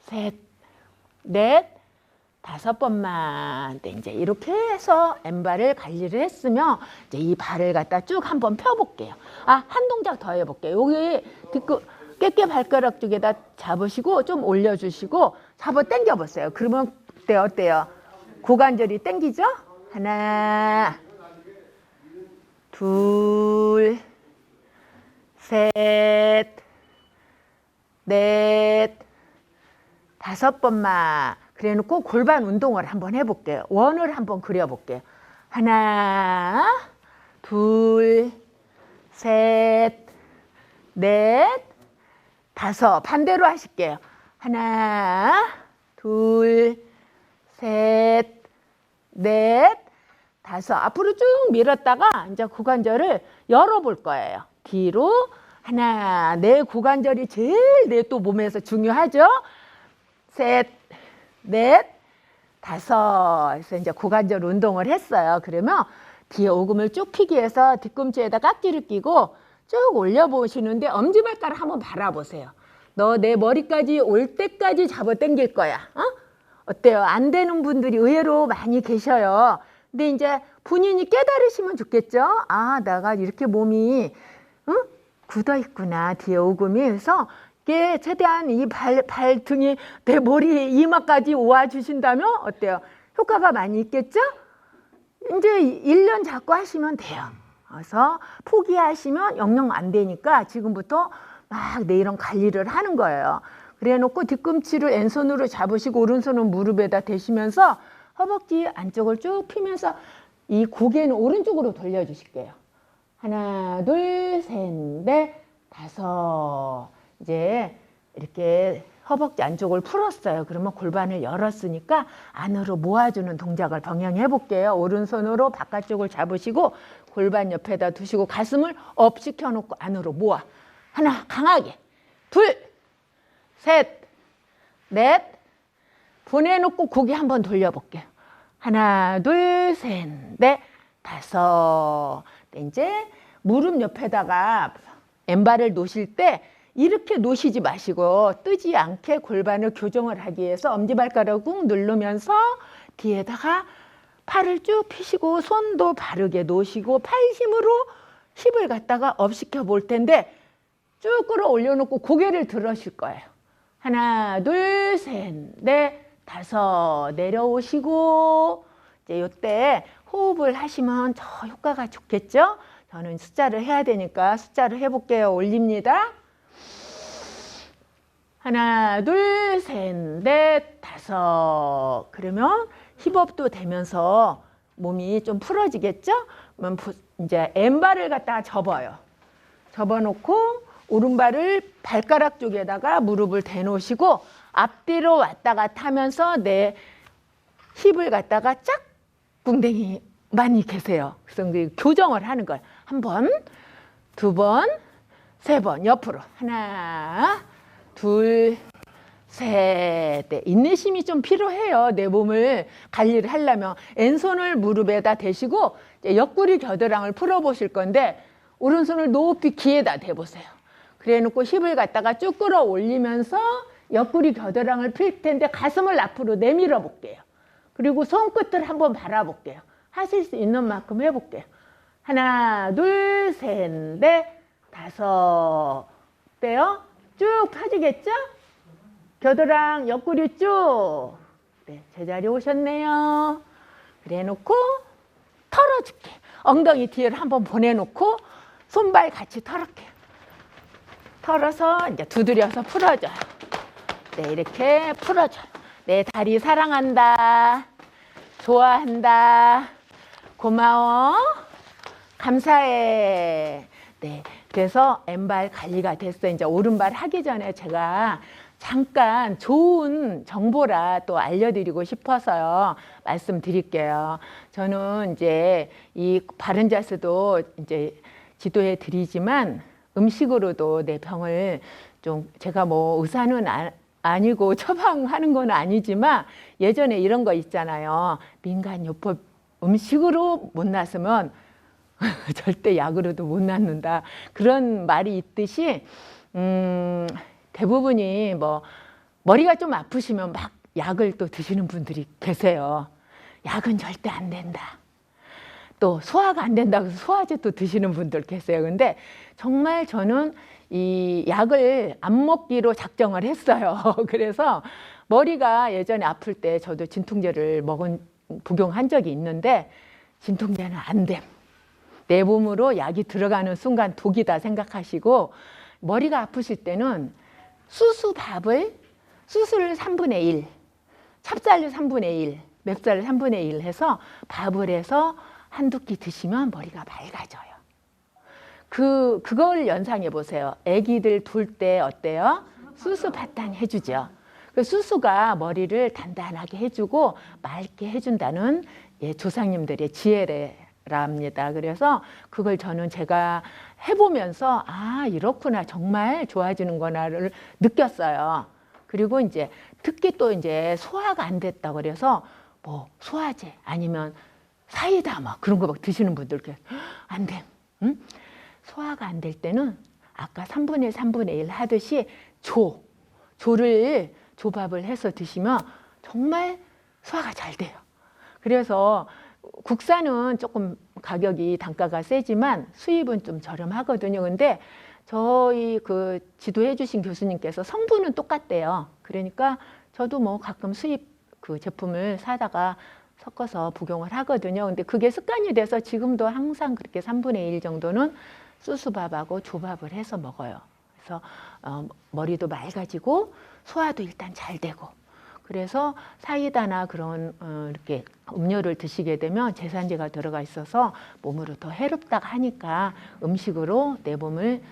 셋, 넷, 5번만. 네, 이제 이렇게 해서 왼발을 관리를 했으면 이제 이 발을 갖다 쭉 한번 펴볼게요. 한 동작 더 해볼게요. 여기 깨깨 발가락 쪽에다 잡으시고 좀 올려주시고 잡아 당겨보세요. 그러면 어때요? 고관절이 당기죠? 하나, 둘, 셋, 넷, 5번만. 그래 놓고 골반 운동을 한번 해볼게요. 원을 한번 그려볼게요. 하나, 둘, 셋, 넷, 5. 반대로 하실게요. 하나, 둘, 셋, 넷, 5. 앞으로 쭉 밀었다가 이제 고관절을 열어볼 거예요. 뒤로 하나, 내 고관절이 제일 내 또 몸에서 중요하죠. 셋, 넷, 5. 그래서 이제 고관절 운동을 했어요. 그러면 뒤에 오금을 쭉 피기 위해서 뒤꿈치에다 깍지를 끼고 쭉 올려보시는데 엄지발가락 한번 바라보세요. 너 내 머리까지 올 때까지 잡아 당길 거야. 어때요? 안 되는 분들이 의외로 많이 계셔요. 근데 이제 본인이 깨달으시면 좋겠죠. 내가 이렇게 몸이 굳어 있구나. 뒤에 오금이. 그래서 이게 최대한 이 발등이 내 머리 이마까지 와 주신다면 어때요? 효과가 많이 있겠죠? 이제 1년 자꾸 하시면 돼요. 그래서 포기하시면 영영 안 되니까 지금부터 막 내 이런 관리를 하는 거예요. 그래 놓고 뒤꿈치를 왼손으로 잡으시고 오른손은 무릎에다 대시면서 허벅지 안쪽을 쭉 피면서 이 고개는 오른쪽으로 돌려주실게요. 하나, 둘, 셋, 넷, 5. 이제 이렇게 허벅지 안쪽을 풀었어요. 그러면 골반을 열었으니까 안으로 모아주는 동작을 병행해 볼게요. 오른손으로 바깥쪽을 잡으시고 골반 옆에다 두시고 가슴을 업 시켜놓고 안으로 모아. 하나, 강하게. 둘, 셋, 넷. 보내놓고 고개 한번 돌려볼게요. 하나, 둘, 셋, 넷, 5. 이제 무릎 옆에다가 왼발을 놓으실 때 이렇게 놓으시지 마시고 뜨지 않게 골반을 교정을 하기 위해서 엄지발가락을 꾹 누르면서 뒤에다가 팔을 쭉 펴시고 손도 바르게 놓으시고 팔 힘으로 힙을 갖다가 업 시켜 볼 텐데 쭉 끌어 올려놓고 고개를 들으실 거예요. 하나, 둘, 셋, 넷, 5. 내려오시고 이제 이때 호흡을 하시면 더 효과가 좋겠죠? 저는 숫자를 해야 되니까 숫자를 해볼게요. 올립니다. 하나, 둘, 셋, 넷, 5. 그러면 힙업도 되면서 몸이 좀 풀어지겠죠? 그러면 이제 왼발을 갖다가 접어요. 접어놓고 오른발을 발가락 쪽에다가 무릎을 대놓으시고 앞뒤로 왔다 갔다 하면서 내 힙을 갖다가 쫙 궁뎅이 많이 계세요. 그래서 교정을 하는 거예요. 1번, 2번, 3번 옆으로. 하나, 둘, 셋. 네, 인내심이 좀 필요해요. 내 몸을 관리를 하려면. 왼손을 무릎에다 대시고 옆구리 겨드랑이를 풀어보실 건데 오른손을 높이 귀에다 대보세요. 그래 놓고 힙을 갖다가 쭉 끌어 올리면서 옆구리 겨드랑이를 필 텐데 가슴을 앞으로 내밀어 볼게요. 그리고 손끝을 한번 바라볼게요. 하실 수 있는 만큼 해볼게요. 하나, 둘, 셋, 넷, 5. 어때요? 쭉 펴지겠죠? 겨드랑 옆구리 쭉. 네, 제자리 오셨네요. 그래 놓고 털어줄게. 엉덩이 뒤를 한번 보내놓고 손발 같이 털어서 이제 두드려서 풀어줘요. 네, 이렇게 풀어줘요. 내 다리 사랑한다. 좋아한다. 고마워. 감사해. 네, 그래서 왼발 관리가 됐어요. 이제 오른발 하기 전에 제가 잠깐 좋은 정보라 또 알려드리고 싶어서요. 말씀드릴게요. 저는 이제 이 바른 자세도 이제 지도해 드리지만 음식으로도 내 병을 좀 제가 뭐 의사는 아니고 처방하는 건 아니지만 예전에 이런 거 있잖아요. 민간요법 음식으로 못 났으면 절대 약으로도 못 낫는다. 그런 말이 있듯이 대부분이 뭐 머리가 좀 아프시면 막 약을 또 드시는 분들이 계세요. 약은 절대 안 된다. 또 소화가 안 된다고 해서 소화제 또 드시는 분들 계세요. 근데 정말 저는 이 약을 안 먹기로 작정을 했어요. 그래서 머리가 예전에 아플 때 저도 진통제를 복용한 적이 있는데 진통제는 안 됨. 내 몸으로 약이 들어가는 순간 독이다 생각하시고 머리가 아프실 때는 수수밥을 수수를 3분의 1, 찹쌀을 3분의 1, 맵쌀을 3분의 1 해서 밥을 해서 한두 끼 드시면 머리가 맑아져요. 그걸 연상해 보세요. 아기들 둘 때 어때요? 수수 바탕 해주죠. 그 수수가 머리를 단단하게 해주고 맑게 해준다는 조상님들의 지혜랍니다. 그래서 그걸 저는 제가 해보면서 아 이렇구나 정말 좋아지는구나를 느꼈어요. 그리고 이제 특히 또 이제 소화가 안 됐다 그래서 뭐 소화제 아니면 사이다 막 그런 거 막 드시는 분들 안 돼. 응? 소화가 안 될 때는 아까 3분의 1, 3분의 1 하듯이 조밥을 해서 드시면 정말 소화가 잘 돼요. 그래서 국산은 조금 가격이 단가가 세지만 수입은 좀 저렴하거든요. 근데 저희 그 지도해 주신 교수님께서 성분은 똑같대요. 그러니까 저도 뭐 가끔 수입 그 제품을 사다가 섞어서 복용을 하거든요. 근데 그게 습관이 돼서 지금도 항상 그렇게 3분의 1 정도는 수수밥하고 조밥을 해서 먹어요. 그래서 머리도 맑아지고 소화도 일단 잘 되고 그래서 사이다나 그런 이렇게 음료를 드시게 되면 제산제가 들어가 있어서 몸으로 더 해롭다고 하니까 음식으로 내 몸을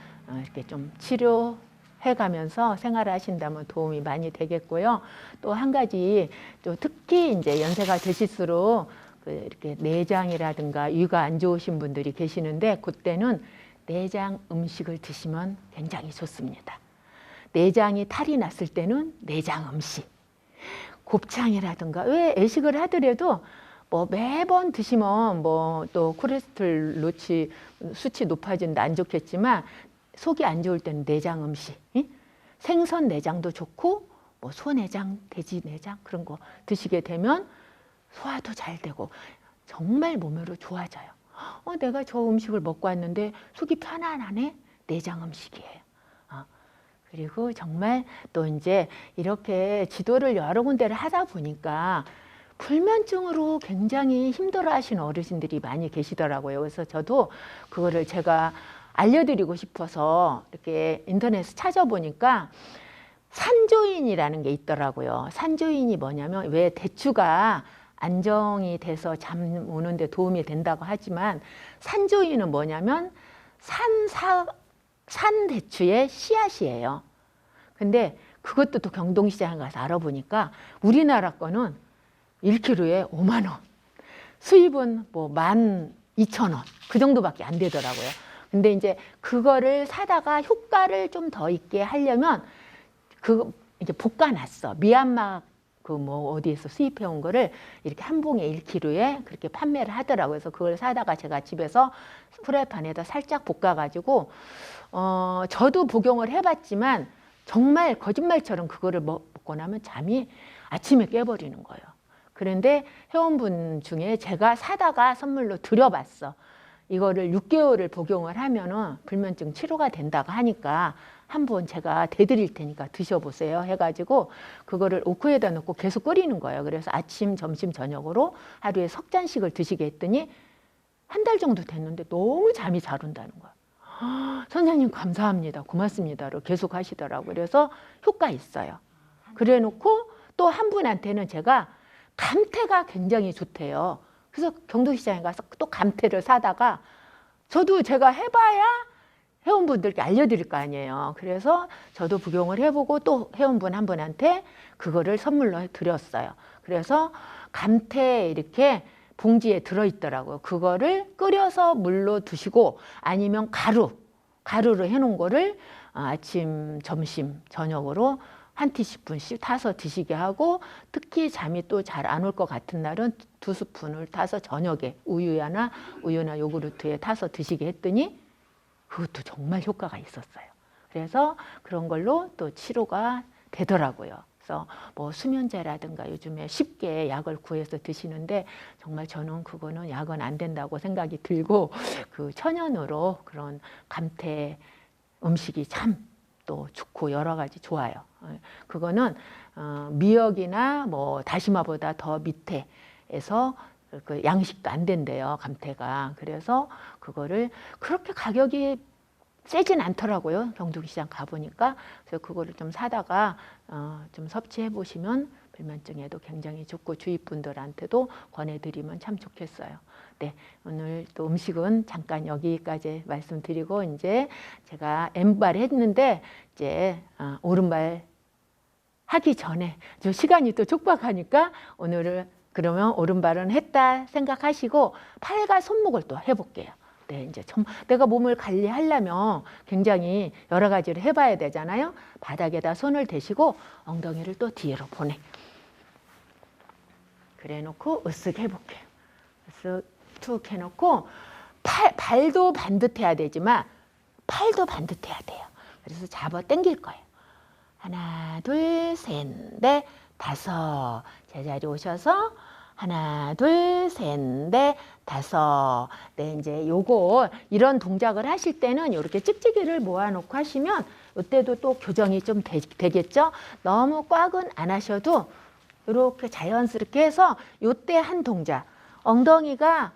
이렇게 좀 치료해가면서 생활을 하신다면 도움이 많이 되겠고요. 또 한 가지 또 특히 이제 연세가 드실수록 이렇게 내장이라든가 위가 안 좋으신 분들이 계시는데 그때는 내장 음식을 드시면 굉장히 좋습니다. 내장이 탈이 났을 때는 내장 음식. 곱창이라든가 왜 애식을 하더라도 뭐 매번 드시면 뭐 또 콜레스테롤 수치 높아진다 안 좋겠지만 속이 안 좋을 때는 내장 음식, 생선 내장도 좋고 뭐 소내장, 돼지 내장 그런 거 드시게 되면 소화도 잘 되고 정말 몸으로 좋아져요. 내가 저 음식을 먹고 왔는데 속이 편안하네. 내장 음식이에요. 그리고 정말 또 이제 이렇게 지도를 여러 군데를 하다 보니까 불면증으로 굉장히 힘들어 하시는 어르신들이 많이 계시더라고요. 그래서 저도 그거를 제가 알려드리고 싶어서 이렇게 인터넷에 찾아보니까 산조인이라는 게 있더라고요. 산조인이 뭐냐면 왜 대추가 안정이 돼서 잠 오는데 도움이 된다고 하지만 산조인은 뭐냐면 산대추의 씨앗이에요. 근데 그것도 또 경동시장에 가서 알아보니까 우리나라 거는 1kg에 5만 원, 수입은 뭐 12,000원 그 정도밖에 안 되더라고요. 근데 이제 그거를 사다가 효과를 좀 더 있게 하려면 그 이제 볶아놨어. 미얀마 그 뭐 어디에서 수입해 온 거를 이렇게 한 봉에 1kg에 그렇게 판매를 하더라고요. 그래서 그걸 사다가 제가 집에서 프라이팬에다 살짝 볶아가지고 저도 복용을 해봤지만 정말 거짓말처럼 그거를 먹고 나면 잠이 아침에 깨버리는 거예요. 그런데 회원분 중에 제가 사다가 선물로 드려봤어. 이거를 6개월을 복용을 하면은 불면증 치료가 된다고 하니까 한번 제가 대드릴 테니까 드셔보세요 해가지고 그거를 오크에다 넣고 계속 끓이는 거예요. 그래서 아침, 점심, 저녁으로 하루에 석 잔씩을 드시게 했더니 한 달 정도 됐는데 너무 잠이 잘 온다는 거야. 선생님 감사합니다. 고맙습니다로 계속 하시더라고요. 그래서 효과 있어요. 그래 놓고 또 한 분한테는 제가 감태가 굉장히 좋대요. 그래서 경동시장에 가서 또 감태를 사다가 저도 제가 해봐야 회원분들께 알려드릴 거 아니에요. 그래서 저도 복용을 해보고 또 회원분 한 분한테 그거를 선물로 드렸어요. 그래서 감태 이렇게 봉지에 들어있더라고요. 그거를 끓여서 물로 드시고 아니면 가루로 해놓은 거를 아침, 점심, 저녁으로 한 티스푼씩 타서 드시게 하고 특히 잠이 또 잘 안 올 것 같은 날은 2스푼을 타서 저녁에 우유나 요구르트에 타서 드시게 했더니 그것도 정말 효과가 있었어요. 그래서 그런 걸로 또 치료가 되더라고요. 그래서 뭐 수면제라든가 요즘에 쉽게 약을 구해서 드시는데 정말 저는 그거는 약은 안 된다고 생각이 들고 그 천연으로 그런 감태 음식이 참 또 좋고 여러 가지 좋아요. 그거는 미역이나 뭐 다시마보다 더 밑에에서 그 양식도 안 된대요, 감태가. 그래서 그거를 그렇게 가격이 세진 않더라고요. 경동시장 가보니까. 그래서 그거를 좀 사다가 좀 섭취해 보시면 불면증에도 굉장히 좋고 주위 분들한테도 권해드리면 참 좋겠어요. 네, 오늘 또 음식은 잠깐 여기까지 말씀드리고 이제 제가 왼발 했는데 이제 오른발 하기 전에 저 시간이 또 촉박하니까 오늘은 그러면 오른발은 했다 생각하시고 팔과 손목을 또 해볼게요. 네, 이제 내가 몸을 관리하려면 굉장히 여러 가지를 해봐야 되잖아요. 바닥에다 손을 대시고 엉덩이를 또 뒤로 보내. 그래 놓고 으쓱 해볼게요. 으쓱 툭 해놓고 발도 반듯해야 되지만 팔도 반듯해야 돼요. 그래서 잡아 당길 거예요. 하나, 둘, 셋, 넷, 다섯. 제자리 오셔서 하나, 둘, 셋, 넷, 다섯. 네, 이제 요거 이런 동작을 하실 때는 이렇게 찍찍이를 모아놓고 하시면 이때도 또 교정이 좀 되겠죠. 너무 꽉은 안 하셔도 이렇게 자연스럽게 해서 이때 한 동작. 엉덩이가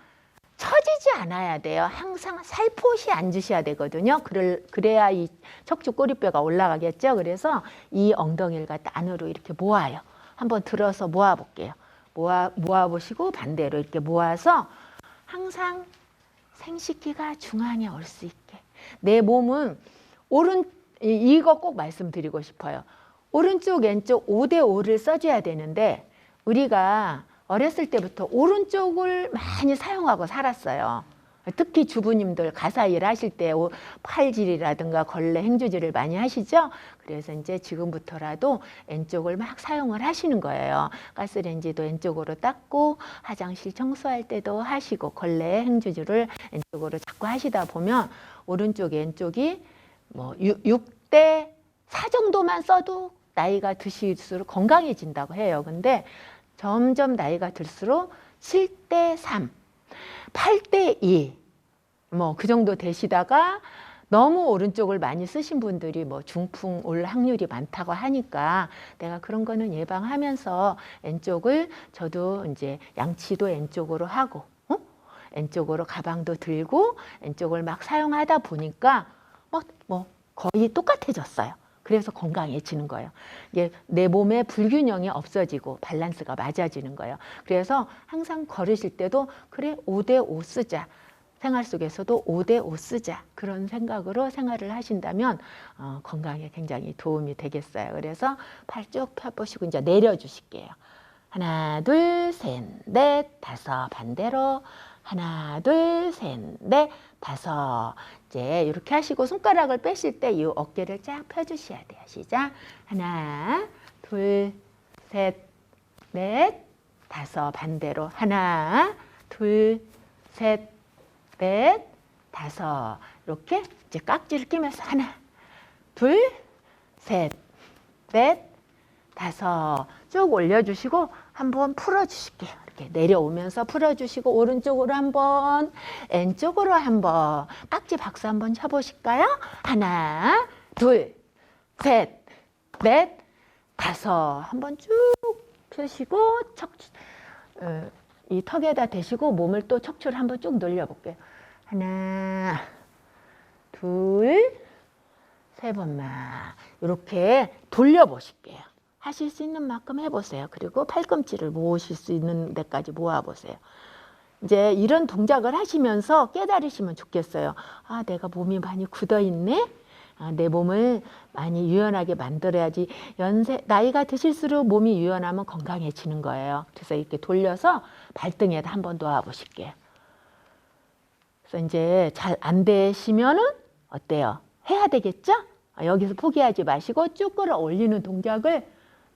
처지지 않아야 돼요. 항상 살포시 앉으셔야 되거든요. 그래야 이 척추 꼬리뼈가 올라가겠죠. 그래서 이 엉덩이를 갖다 안으로 이렇게 모아요. 한번 들어서 모아볼게요. 모아보시고 반대로 이렇게 모아서 항상 생식기가 중앙에 올 수 있게. 내 몸은 이거 꼭 말씀드리고 싶어요. 오른쪽 왼쪽 5대5를 써줘야 되는데 우리가 어렸을 때부터 오른쪽을 많이 사용하고 살았어요. 특히 주부님들 가사일 하실 때 팔질이라든가 걸레 행주질을 많이 하시죠. 그래서 이제 지금부터라도 왼쪽을 막 사용을 하시는 거예요. 가스레인지도 왼쪽으로 닦고 화장실 청소할 때도 하시고 걸레 행주질을 왼쪽으로 자꾸 하시다 보면 오른쪽 왼쪽이 뭐 6대 4 정도만 써도 나이가 드실수록 건강해진다고 해요. 근데 점점 나이가 들수록 7대 3, 8대 2, 뭐 그 정도 되시다가 너무 오른쪽을 많이 쓰신 분들이 뭐 중풍 올 확률이 많다고 하니까 내가 그런 거는 예방하면서 왼쪽을 저도 이제 양치도 왼쪽으로 하고 왼쪽으로 가방도 들고 왼쪽을 막 사용하다 보니까 뭐 거의 똑같아졌어요. 그래서 건강해지는 거예요. 이게 내 몸의 불균형이 없어지고 밸런스가 맞아지는 거예요. 그래서 항상 걸으실 때도 그래 5대5 쓰자. 생활 속에서도 5대5 쓰자. 그런 생각으로 생활을 하신다면 건강에 굉장히 도움이 되겠어요. 그래서 팔 쭉 펴보시고 이제 내려주실게요. 하나, 둘, 셋, 넷, 다섯. 반대로 하나, 둘, 셋, 넷, 다섯. 이제 이렇게 하시고 손가락을 빼실 때 이 어깨를 쫙 펴주셔야 돼요. 시작. 하나, 둘, 셋, 넷, 다섯. 반대로 하나, 둘, 셋, 넷, 다섯. 이렇게 이제 깍지를 끼면서 하나, 둘, 셋, 넷, 다섯. 쭉 올려주시고 한번 풀어주실게요. 이렇게 내려오면서 풀어주시고 오른쪽으로 한번, 왼쪽으로 한번. 깍지 박수 한번 쳐보실까요? 하나, 둘, 셋, 넷, 다섯. 한번 쭉 펴시고 이 턱에다 대시고 몸을 또 척추를 한번 쭉 늘려볼게요. 하나, 둘, 세 번만 이렇게 돌려보실게요. 하실 수 있는 만큼 해보세요. 그리고 팔꿈치를 모으실 수 있는 데까지 모아보세요. 이제 이런 동작을 하시면서 깨달으시면 좋겠어요. 아, 내가 몸이 많이 굳어있네. 내 몸을 많이 유연하게 만들어야지. 나이가 드실수록 몸이 유연하면 건강해지는 거예요. 그래서 이렇게 돌려서 발등에다 한번 놓아보실게요. 그래서 이제 잘 안 되시면은 어때요? 해야 되겠죠? 여기서 포기하지 마시고 쭉 끌어올리는 동작을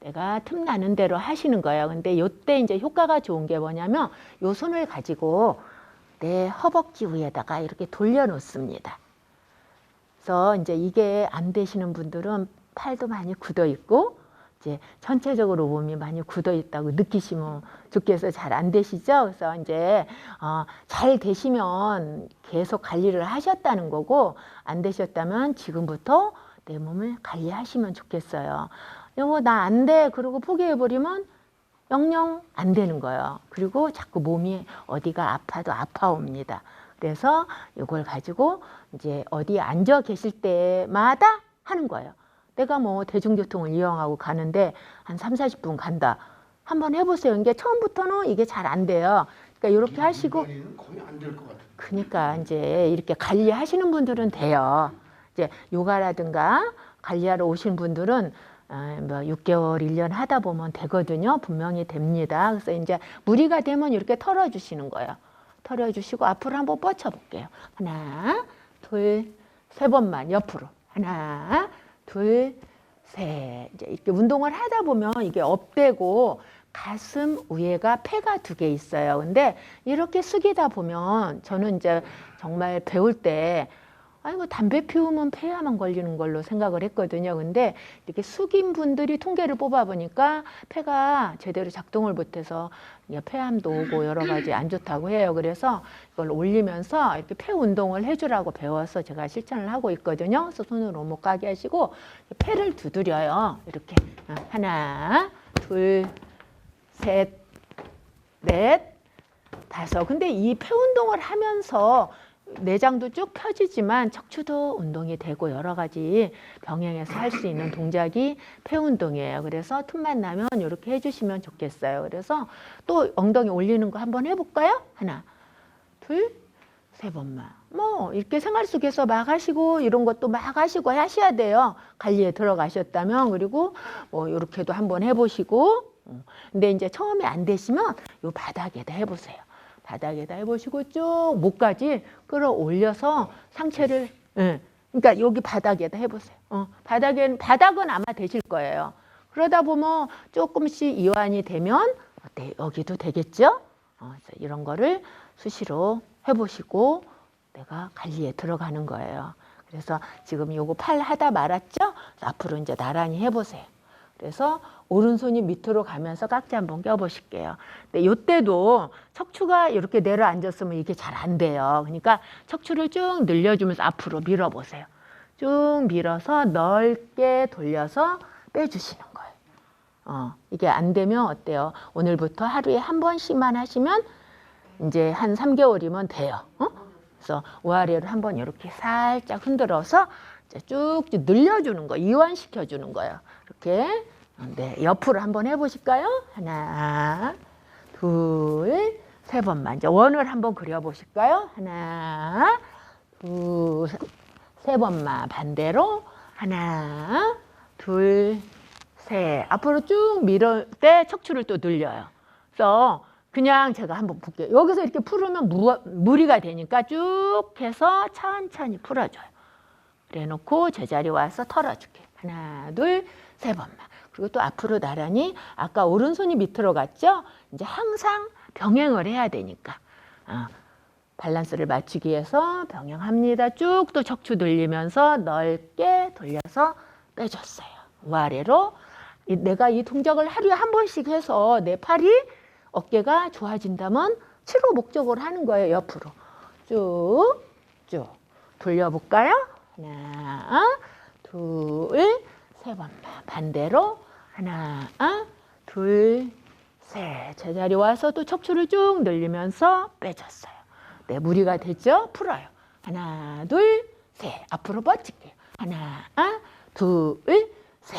내가 틈나는 대로 하시는 거예요. 근데 요때 이제 효과가 좋은 게 뭐냐면 요 손을 가지고 내 허벅지 위에다가 이렇게 돌려놓습니다. 그래서 이제 이게 안 되시는 분들은 팔도 많이 굳어 있고 이제 전체적으로 몸이 많이 굳어 있다고 느끼시면 좋겠어요. 잘 안 되시죠? 그래서 이제 잘 되시면 계속 관리를 하셨다는 거고 안 되셨다면 지금부터 내 몸을 관리하시면 좋겠어요. 여보 나 안 돼. 그러고 포기해버리면 영영 안 되는 거예요. 그리고 자꾸 몸이 어디가 아파도 아파옵니다. 그래서 이걸 가지고 이제 어디 앉아 계실 때마다 하는 거예요. 내가 뭐 대중교통을 이용하고 가는데 한 30-40분 간다. 한번 해보세요. 이게 처음부터는 이게 잘 안 돼요. 그러니까 이렇게 하시고 거의 안 될 것 같아요. 그러니까 이제 이렇게 관리하시는 분들은 돼요. 이제 요가라든가 관리하러 오신 분들은 뭐 6개월, 1년 하다 보면 되거든요. 분명히 됩니다. 그래서 이제 무리가 되면 이렇게 털어주시는 거예요. 털어주시고 앞으로 한번 뻗쳐볼게요. 하나, 둘, 세 번만 옆으로. 하나, 둘, 셋. 이제 이렇게 운동을 하다 보면 이게 업되고 가슴 위에가 폐가 2개 있어요. 근데 이렇게 숙이다 보면 저는 이제 정말 배울 때 아이고 담배 피우면 폐암만 걸리는 걸로 생각을 했거든요. 근데 이렇게 숙인 분들이 통계를 뽑아보니까 폐가 제대로 작동을 못해서 폐암도 오고 여러 가지 안 좋다고 해요. 그래서 이걸 올리면서 이렇게 폐 운동을 해주라고 배워서 제가 실천을 하고 있거든요. 그래서 손으로 못 가게 하시고 폐를 두드려요. 이렇게 하나, 둘, 셋, 넷, 다섯. 근데 이 폐 운동을 하면서 내장도 쭉 펴지지만 척추도 운동이 되고 여러 가지 병행해서 할 수 있는 동작이 폐 운동이에요. 그래서 틈만 나면 이렇게 해주시면 좋겠어요. 그래서 또 엉덩이 올리는 거 한번 해볼까요? 하나, 둘, 세 번만. 뭐 이렇게 생활 속에서 막 하시고 이런 것도 막 하시고 하셔야 돼요. 관리에 들어가셨다면. 그리고 뭐 이렇게도 한번 해보시고. 근데 이제 처음에 안 되시면 요 바닥에다 해보세요. 바닥에다 해보시고 쭉 목까지 끌어올려서 상체를 그러니까 여기 바닥에다 해보세요. 바닥은 아마 되실 거예요. 그러다 보면 조금씩 이완이 되면 어때? 여기도 되겠죠? 그래서 이런 거를 수시로 해보시고 내가 관리에 들어가는 거예요. 그래서 지금 요거 팔 하다 말았죠? 앞으로 이제 나란히 해보세요. 그래서 오른손이 밑으로 가면서 깍지 한번 껴보실게요. 근데 이때도 척추가 이렇게 내려앉았으면 이게 잘 안 돼요. 그러니까 척추를 쭉 늘려주면서 앞으로 밀어보세요. 쭉 밀어서 넓게 돌려서 빼주시는 거예요. 이게 안 되면 어때요? 오늘부터 하루에 한 번씩만 하시면 이제 한 3개월이면 돼요. 그래서 위아래로 한번 이렇게 살짝 흔들어서 쭉쭉 늘려주는 거, 이완시켜주는 거예요. 이렇게. 네, 옆으로 한번 해보실까요? 하나, 둘, 세 번만. 이제 원을 한번 그려보실까요? 하나, 둘, 세 번만. 반대로 하나, 둘, 셋. 앞으로 쭉 밀을 때 척추를 또 늘려요. 그래서 그냥 제가 한번 볼게요. 여기서 이렇게 풀으면 무리가 되니까 쭉 해서 천천히 풀어줘요. 그래 놓고 제자리 와서 털어줄게요. 하나, 둘, 세 번만. 그리고 또 앞으로 나란히 아까 오른손이 밑으로 갔죠? 이제 항상 병행을 해야 되니까 밸런스를 맞추기 위해서 병행합니다. 쭉 또 척추 늘리면서 넓게 돌려서 빼줬어요. 위아래로. 내가 이 동작을 하루에 한 번씩 해서 내 팔이 어깨가 좋아진다면 치료 목적으로 하는 거예요. 옆으로 쭉 돌려볼까요? 하나, 둘, 세 번만. 반대로 하나, 둘, 셋. 제자리 와서 또 척추를 쭉 늘리면서 빼줬어요. 네, 무리가 됐죠? 풀어요. 하나, 둘, 셋. 앞으로 뻗칠게요. 하나, 둘, 셋.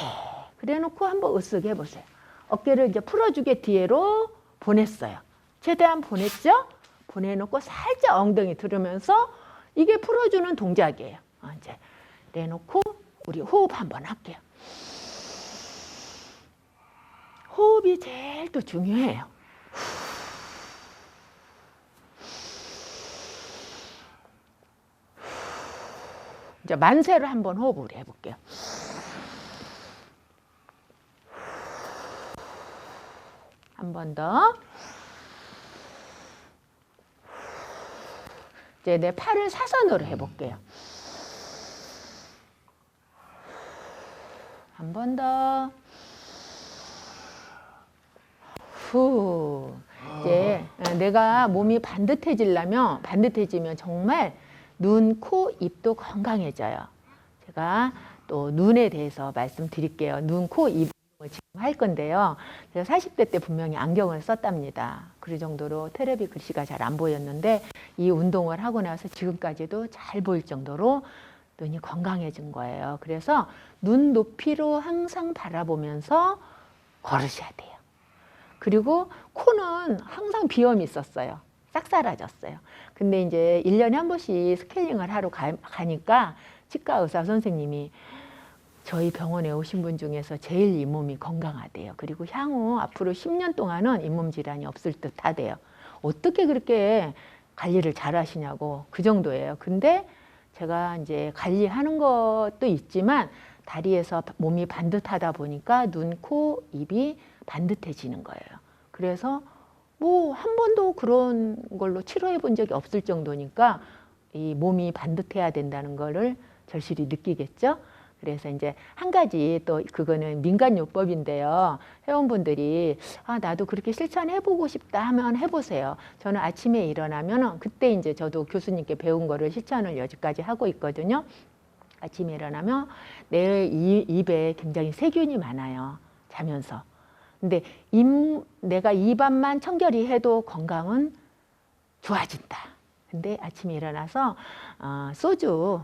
그래 놓고 한번 으쓱 해보세요. 어깨를 이제 풀어주게 뒤로 보냈어요. 최대한 보냈죠? 보내놓고 살짝 엉덩이 들으면서 이게 풀어주는 동작이에요. 이제 내놓고 우리 호흡 한번 할게요. 호흡이 제일 또 중요해요. 이제 만세를 한번 호흡을 해볼게요. 한 번 더. 이제 내 팔을 사선으로 해볼게요. 한 번 더. 후. 이제 내가 몸이 반듯해지면 정말 눈, 코, 입도 건강해져요. 제가 또 눈에 대해서 말씀드릴게요. 눈, 코, 입을 지금 할 건데요. 제가 40대 때 분명히 안경을 썼답니다. 그 정도로 테레비 글씨가 잘 안 보였는데 이 운동을 하고 나서 지금까지도 잘 보일 정도로 눈이 건강해진 거예요. 그래서 눈 높이로 항상 바라보면서 걸으셔야 돼요. 그리고 코는 항상 비염이 있었어요. 싹 사라졌어요. 근데 이제 1년에 한 번씩 스케일링을 하러 가니까 치과 의사 선생님이 저희 병원에 오신 분 중에서 제일 잇몸이 건강하대요. 그리고 향후 앞으로 10년 동안은 잇몸 질환이 없을 듯 하대요. 어떻게 그렇게 관리를 잘 하시냐고 그 정도예요. 근데 제가 이제 관리하는 것도 있지만 다리에서 몸이 반듯하다 보니까 눈, 코, 입이 반듯해지는 거예요. 그래서 뭐 한 번도 그런 걸로 치료해 본 적이 없을 정도니까 이 몸이 반듯해야 된다는 거를 절실히 느끼겠죠. 그래서 이제 한 가지 또 그거는 민간요법인데요. 회원분들이 나도 그렇게 실천해보고 싶다 하면 해보세요. 저는 아침에 일어나면 그때 이제 저도 교수님께 배운 거를 실천을 여지까지 하고 있거든요. 아침에 일어나면 내 입에 굉장히 세균이 많아요. 자면서. 근데 내가 입안만 청결히 해도 건강은 좋아진다. 근데 아침에 일어나서 소주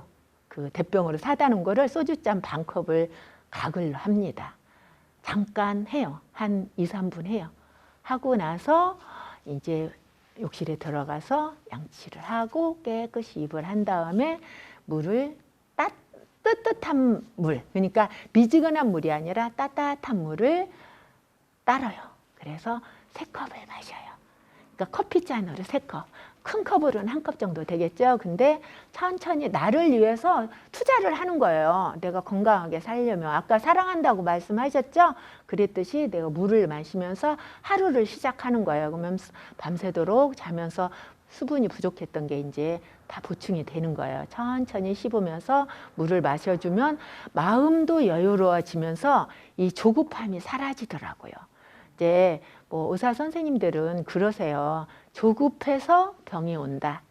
그 대병으로 사다는 거를 소주잔 반 컵을 가글로 합니다. 잠깐 해요. 한 2, 3분 해요. 하고 나서 이제 욕실에 들어가서 양치를 하고 깨끗이 입을 한 다음에 물을 뜨뜻한 물, 그러니까 미지근한 물이 아니라 따뜻한 물을 따라요. 그래서 3컵을 마셔요. 그러니까 커피잔으로 3컵. 큰 컵으로는 1컵 정도 되겠죠. 근데 천천히 나를 위해서 투자를 하는 거예요. 내가 건강하게 살려면. 아까 사랑한다고 말씀하셨죠? 그랬듯이 내가 물을 마시면서 하루를 시작하는 거예요. 그러면 밤새도록 자면서 수분이 부족했던 게 이제 다 보충이 되는 거예요. 천천히 씹으면서 물을 마셔주면 마음도 여유로워지면서 이 조급함이 사라지더라고요. 이제 뭐 의사 선생님들은 그러세요. 조급해서 병이 온다.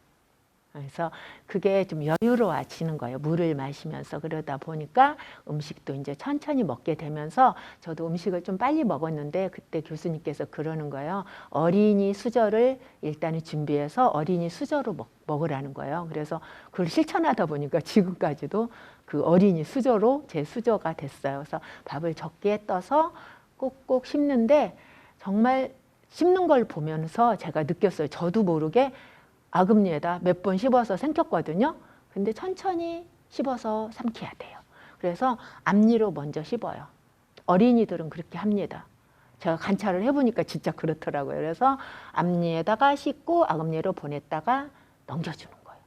그래서 그게 좀 여유로워지는 거예요. 물을 마시면서. 그러다 보니까 음식도 이제 천천히 먹게 되면서 저도 음식을 좀 빨리 먹었는데 그때 교수님께서 그러는 거예요. 어린이 수저를 일단은 준비해서 어린이 수저로 먹으라는 거예요. 그래서 그걸 실천하다 보니까 지금까지도 그 어린이 수저로 제 수저가 됐어요. 그래서 밥을 적게 떠서 꼭꼭 씹는데 정말 씹는 걸 보면서 제가 느꼈어요. 저도 모르게 아금니에다 몇 번 씹어서 삼켰거든요. 근데 천천히 씹어서 삼켜야 돼요. 그래서 앞니로 먼저 씹어요. 어린이들은 그렇게 합니다. 제가 관찰을 해보니까 진짜 그렇더라고요. 그래서 앞니에다가 씹고 아금니로 보냈다가 넘겨주는 거예요.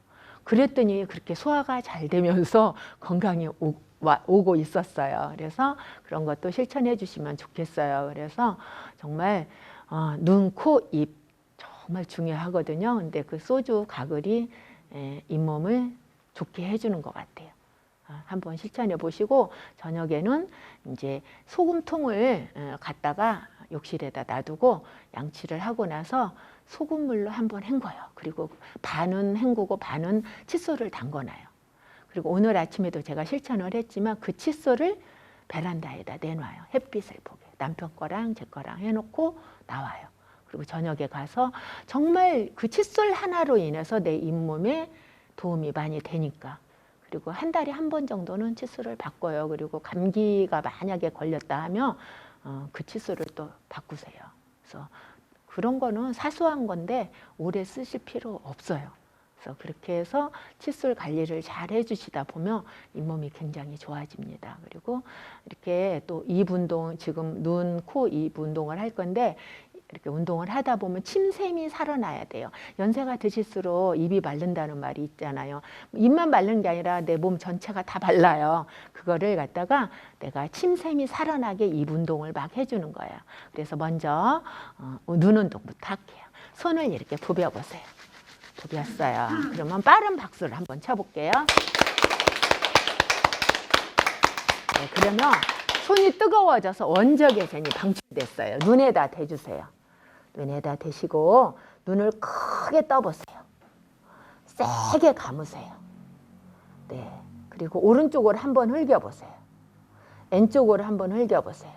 그랬더니 그렇게 소화가 잘 되면서 건강이 오고 있었어요. 그래서 그런 것도 실천해 주시면 좋겠어요. 그래서 정말 눈, 코, 입 정말 중요하거든요. 근데 그 소주 가글이 잇몸을 좋게 해주는 것 같아요. 한번 실천해 보시고 저녁에는 이제 소금통을 갖다가 욕실에다 놔두고 양치를 하고 나서 소금물로 한번 헹궈요. 그리고 반은 헹구고 반은 칫솔을 담궈놔요. 그리고 오늘 아침에도 제가 실천을 했지만 그 칫솔을 베란다에다 내놔요. 햇빛을 보게. 남편 거랑 제 거랑 해놓고 나와요. 그리고 저녁에 가서 정말 그 칫솔 하나로 인해서 내 잇몸에 도움이 많이 되니까. 그리고 한 달에 한 번 정도는 칫솔을 바꿔요. 그리고 감기가 만약에 걸렸다 하면 그 칫솔을 또 바꾸세요. 그래서 그런 거는 사소한 건데 오래 쓰실 필요 없어요. 그래서 그렇게 해서 칫솔 관리를 잘 해주시다 보면 잇몸이 굉장히 좋아집니다. 그리고 이렇게 또 입 운동, 지금 눈, 코, 입 운동을 할 건데 이렇게 운동을 하다 보면 침샘이 살아나야 돼요. 연세가 드실수록 입이 마른다는 말이 있잖아요. 입만 마른 게 아니라 내 몸 전체가 다 말라요. 그거를 갖다가 내가 침샘이 살아나게 입 운동을 막 해주는 거예요. 그래서 먼저 눈 운동부터 할게요. 손을 이렇게 부벼보세요. 부볐어요. 그러면 빠른 박수를 한번 쳐볼게요. 네, 그러면 손이 뜨거워져서 원적외선이 방출됐어요. 눈에다 대주세요. 눈에다 대시고 눈을 크게 떠보세요. 세게 감으세요. 네. 그리고 오른쪽으로 한번 흘겨보세요. 왼쪽으로 한번 흘겨보세요.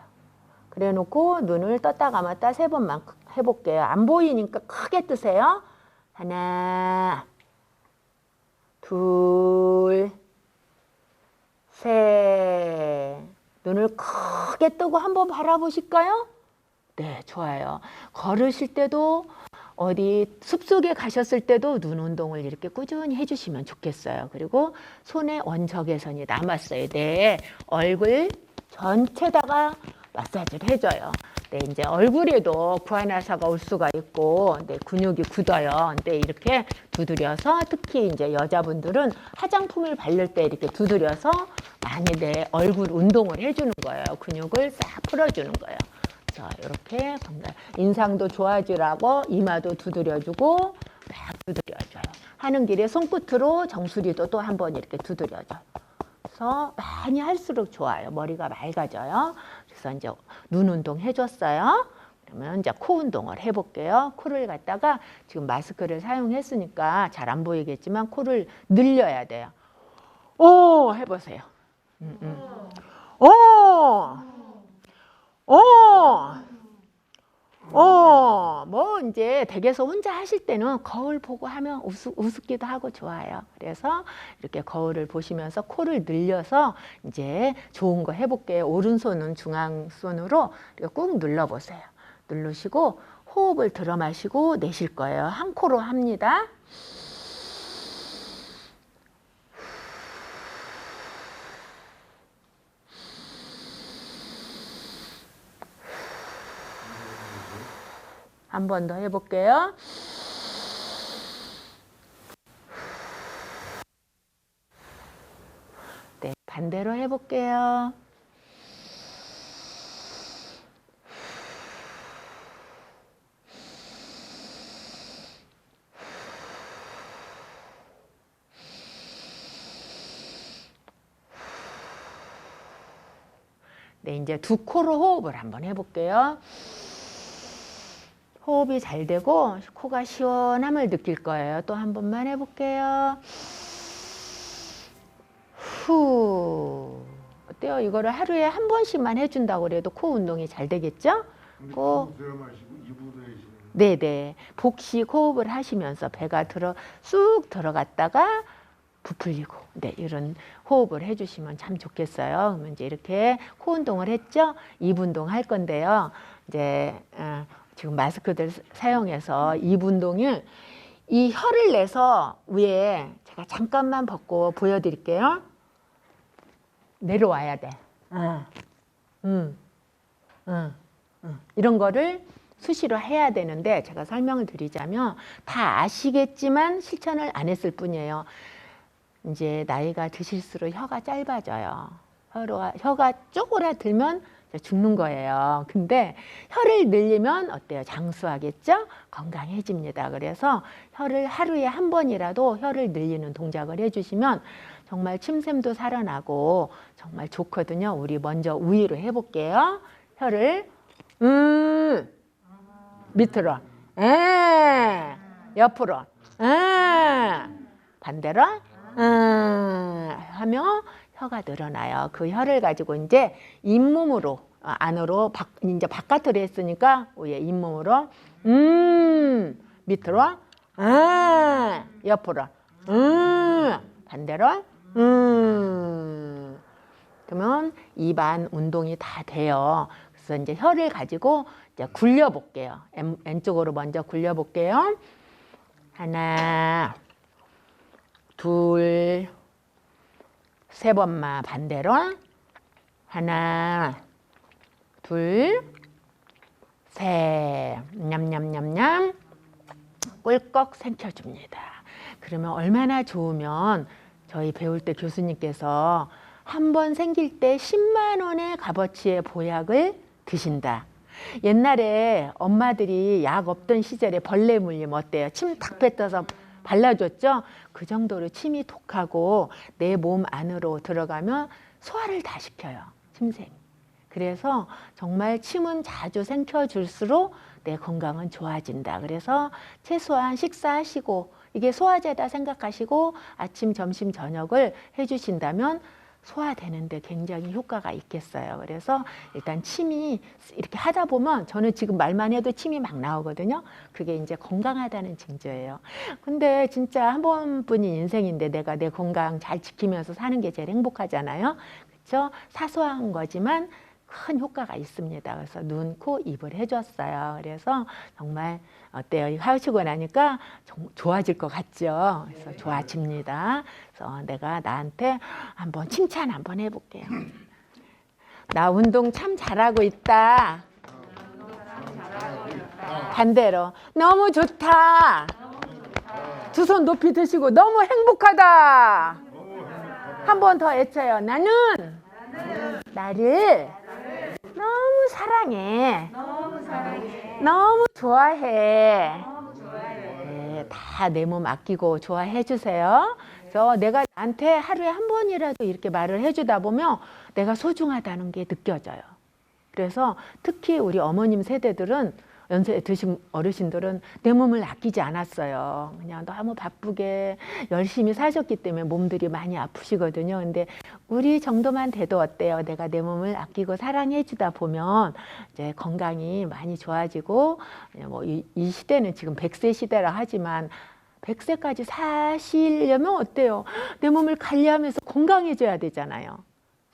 그래 놓고 눈을 떴다 감았다 3번만 해볼게요. 안 보이니까 크게 뜨세요. 하나, 둘, 셋. 눈을 크게 뜨고 한번 바라보실까요? 네, 좋아요. 걸으실 때도 어디 숲속에 가셨을 때도 눈 운동을 이렇게 꾸준히 해주시면 좋겠어요. 그리고 손에 원적외선이 남았어요. 네, 얼굴 전체다가 마사지를 해줘요. 네, 이제 얼굴에도 구안화사가 올 수가 있고, 네, 근육이 굳어요. 근데 이렇게 두드려서 특히 이제 여자분들은 화장품을 바를 때 이렇게 두드려서 많이 내 얼굴 운동을 해주는 거예요. 근육을 싹 풀어주는 거예요. 자, 이렇게 인상도 좋아지라고 이마도 두드려주고 막 두드려줘요. 하는 길에 손끝으로 정수리도 또 한번 이렇게 두드려줘요. 그래서 많이 할수록 좋아요. 머리가 맑아져요. 그래서 이제 눈 운동 해줬어요. 그러면 이제 코 운동을 해볼게요. 코를 갖다가 지금 마스크를 사용했으니까 잘 안 보이겠지만 코를 늘려야 돼요. 오, 해보세요. 뭐 이제 댁에서 혼자 하실 때는 거울 보고 하면 우습기도 하고 좋아요. 그래서 이렇게 거울을 보시면서 코를 늘려서 이제 좋은 거 해볼게요. 오른손은 중앙손으로 이렇게 꾹 눌러보세요. 누르시고 호흡을 들어 마시고 내쉴 거예요. 한 코로 합니다. 한 번 더 해볼게요. 네, 반대로 해볼게요. 네, 이제 두 코로 호흡을 한번 해볼게요. 호흡이 잘 되고 코가 시원함을 느낄 거예요. 또 한 번만 해볼게요. 후. 어때요? 이거를 하루에 한 번씩만 해준다고 그래도 코 운동이 잘 되겠죠? 네네. 복식 호흡을 하시면서 배가 쑥 들어갔다가 부풀리고, 네, 이런 호흡을 해주시면 참 좋겠어요. 그러면 이제 이렇게 코 운동을 했죠? 입 운동 할 건데요. 이제 지금 마스크들 사용해서 입 운동을 이 혀를 내서 위에 제가 잠깐만 벗고 보여드릴게요. 내려와야 돼. 이런 거를 수시로 해야 되는데 제가 설명을 드리자면 다 아시겠지만 실천을 안 했을 뿐이에요. 이제 나이가 드실수록 혀가 짧아져요. 혀가 쪼그라들면 죽는 거예요. 근데 혀를 늘리면 어때요? 장수하겠죠? 건강해집니다. 그래서 혀를 하루에 한 번이라도 혀를 늘리는 동작을 해주시면 정말 침샘도 살아나고 정말 좋거든요. 우리 먼저 위로 해볼게요. 혀를 밑으로, 옆으로, 반대로 하면 혀가 늘어나요. 그 혀를 가지고 이제 잇몸으로 안으로 이제 바깥으로 했으니까 예, 잇몸으로 밑으로 옆으로 반대로 그러면 입안 운동이 다 돼요. 그래서 이제 혀를 가지고 이제 굴려 볼게요. 왼쪽으로 먼저 굴려 볼게요. 하나, 둘, 세 번만 반대로. 하나, 둘, 셋. 냠냠냠냠. 꿀꺽 삼켜줍니다. 그러면 얼마나 좋으면 저희 배울 때 교수님께서 한 번 생길 때 10만 원의 값어치의 보약을 드신다. 옛날에 엄마들이 약 없던 시절에 벌레 물림 어때요? 침 탁 뱉어서 발라줬죠? 그 정도로 침이 독하고 내 몸 안으로 들어가면 소화를 다 시켜요. 침샘. 그래서 정말 침은 자주 생겨줄수록 내 건강은 좋아진다. 그래서 최소한 식사하시고 이게 소화제다 생각하시고 아침, 점심, 저녁을 해주신다면 소화되는데 굉장히 효과가 있겠어요. 그래서 일단 침이 이렇게 하다 보면 저는 지금 말만 해도 침이 막 나오거든요. 그게 이제 건강하다는 징조예요. 근데 진짜 한 번뿐인 인생인데 내가 내 건강 잘 지키면서 사는 게 제일 행복하잖아요. 그렇죠? 사소한 거지만 큰 효과가 있습니다. 그래서 눈, 코, 입을 해줬어요. 그래서 정말 어때요? 이거 하시고 나니까 좋아질 것 같죠? 그래서 좋아집니다. 그래서 내가 나한테 한번 칭찬 한번 해볼게요. 나 운동 참 잘하고 있다. 반대로 너무 좋다. 두 손 높이 드시고 너무 행복하다. 한 번 더 외쳐요. 나는 나를 너무 사랑해. 너무 좋아해. 네, 다 내 몸 아끼고 좋아해 주세요. 그래서 내가 나한테 하루에 한 번이라도 이렇게 말을 해주다 보면 내가 소중하다는 게 느껴져요. 그래서 특히 우리 어머님 세대들은 연세 드신 어르신들은 내 몸을 아끼지 않았어요. 그냥 너무 바쁘게 열심히 사셨기 때문에 몸들이 많이 아프시거든요. 근데 우리 정도만 돼도 어때요? 내가 내 몸을 아끼고 사랑해 주다 보면 이제 건강이 많이 좋아지고 뭐 이 시대는 지금 100세 시대라 하지만 100세까지 사시려면 어때요? 내 몸을 관리하면서 건강해져야 되잖아요.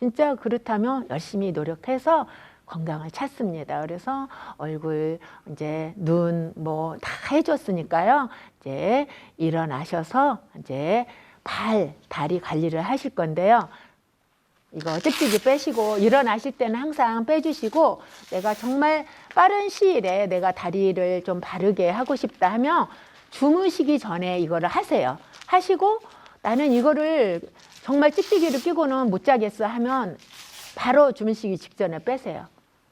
진짜 그렇다면 열심히 노력해서 건강을 찾습니다. 그래서 얼굴, 이제 눈 뭐 다 해줬으니까요. 이제 일어나셔서 이제 발, 다리 관리를 하실 건데요. 이거 찍찍이 빼시고 일어나실 때는 항상 빼주시고 내가 정말 빠른 시일에 내가 다리를 좀 바르게 하고 싶다 하면 주무시기 전에 이거를 하세요. 하시고 나는 이거를 정말 찍찍이를 끼고는 못 자겠어 하면 바로 주무시기 직전에 빼세요.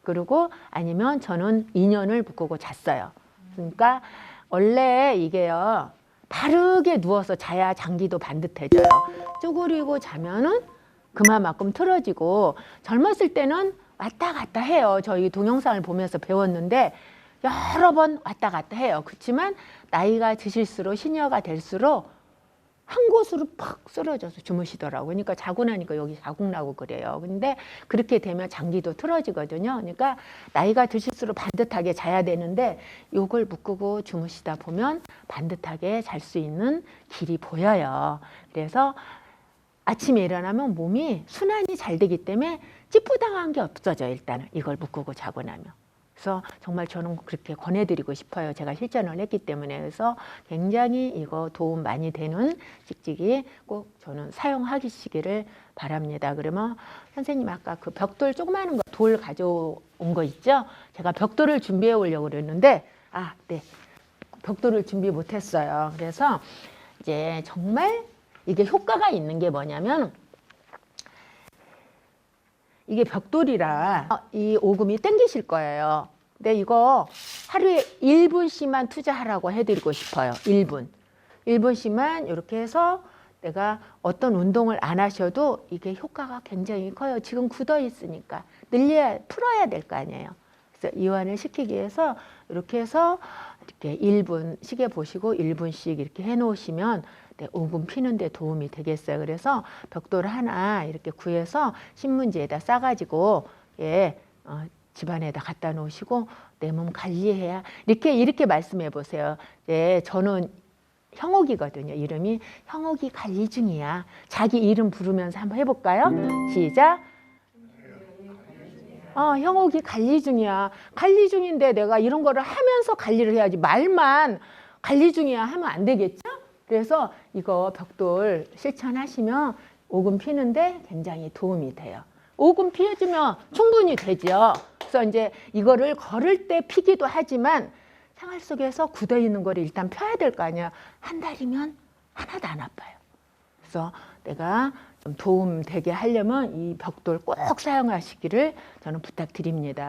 그리고 아니면 저는 인연을 묶고 잤어요. 그러니까 원래 이게요. 바르게 누워서 자야 장기도 반듯해져요. 쭈그리고 자면은 그만큼 틀어지고 젊었을 때는 왔다 갔다 해요. 저희 동영상을 보면서 배웠는데 여러 번 왔다 갔다 해요. 그렇지만 나이가 드실수록 시녀가 될수록 한 곳으로 팍 쓰러져서 주무시더라고요. 그러니까 자고 나니까 여기 자국 나고 그래요. 근데 그렇게 되면 장기도 틀어지거든요. 그러니까 나이가 드실수록 반듯하게 자야 되는데 요걸 묶고 주무시다 보면 반듯하게 잘 수 있는 길이 보여요. 그래서 아침에 일어나면 몸이 순환이 잘 되기 때문에 찌뿌당한 게 없어져요. 일단은 이걸 묶고 자고 나면. 그래서 정말 저는 그렇게 권해드리고 싶어요. 제가 실전을 했기 때문에. 그래서 굉장히 이거 도움 많이 되는 찍찍이 꼭 저는 사용하시기를 바랍니다. 그러면 선생님 아까 그 벽돌 조그마한 거 돌 가져온 거 있죠? 제가 벽돌을 준비해 오려고 그랬는데 네. 벽돌을 준비 못했어요. 그래서 이제 정말 이게 효과가 있는 게 뭐냐면 이게 벽돌이라 이 오금이 땡기실 거예요. 근데 이거 하루에 1분씩만 투자하라고 해드리고 싶어요. 1분씩만 이렇게 해서 내가 어떤 운동을 안 하셔도 이게 효과가 굉장히 커요. 지금 굳어 있으니까 풀어야 될 거 아니에요. 그래서 이완을 시키기 위해서 이렇게 해서 이렇게 1분 시계 보시고 1분씩 이렇게 해놓으시면 오금 피는 데 도움이 되겠어요. 그래서 벽돌 하나 이렇게 구해서 신문지에다 싸가지고 집안에다 갖다 놓으시고 내 몸 관리해야 이렇게 말씀해 보세요. 네, 저는 형옥이거든요. 이름이 형옥이 관리 중이야. 자기 이름 부르면서 한번 해볼까요? 시작. 형옥이 관리 중이야. 관리 중인데 내가 이런 거를 하면서 관리를 해야지. 말만 관리 중이야 하면 안 되겠죠? 그래서 이거 벽돌 실천하시면 오금 피는데 굉장히 도움이 돼요. 오금 피해주면 충분히 되죠. 그래서 이제 이거를 걸을 때 피기도 하지만 생활 속에서 굳어 있는 거를 일단 펴야 될 거 아니야. 한 달이면 하나도 안 아파요. 그래서 내가 좀 도움 되게 하려면 이 벽돌 꼭 사용하시기를 저는 부탁드립니다.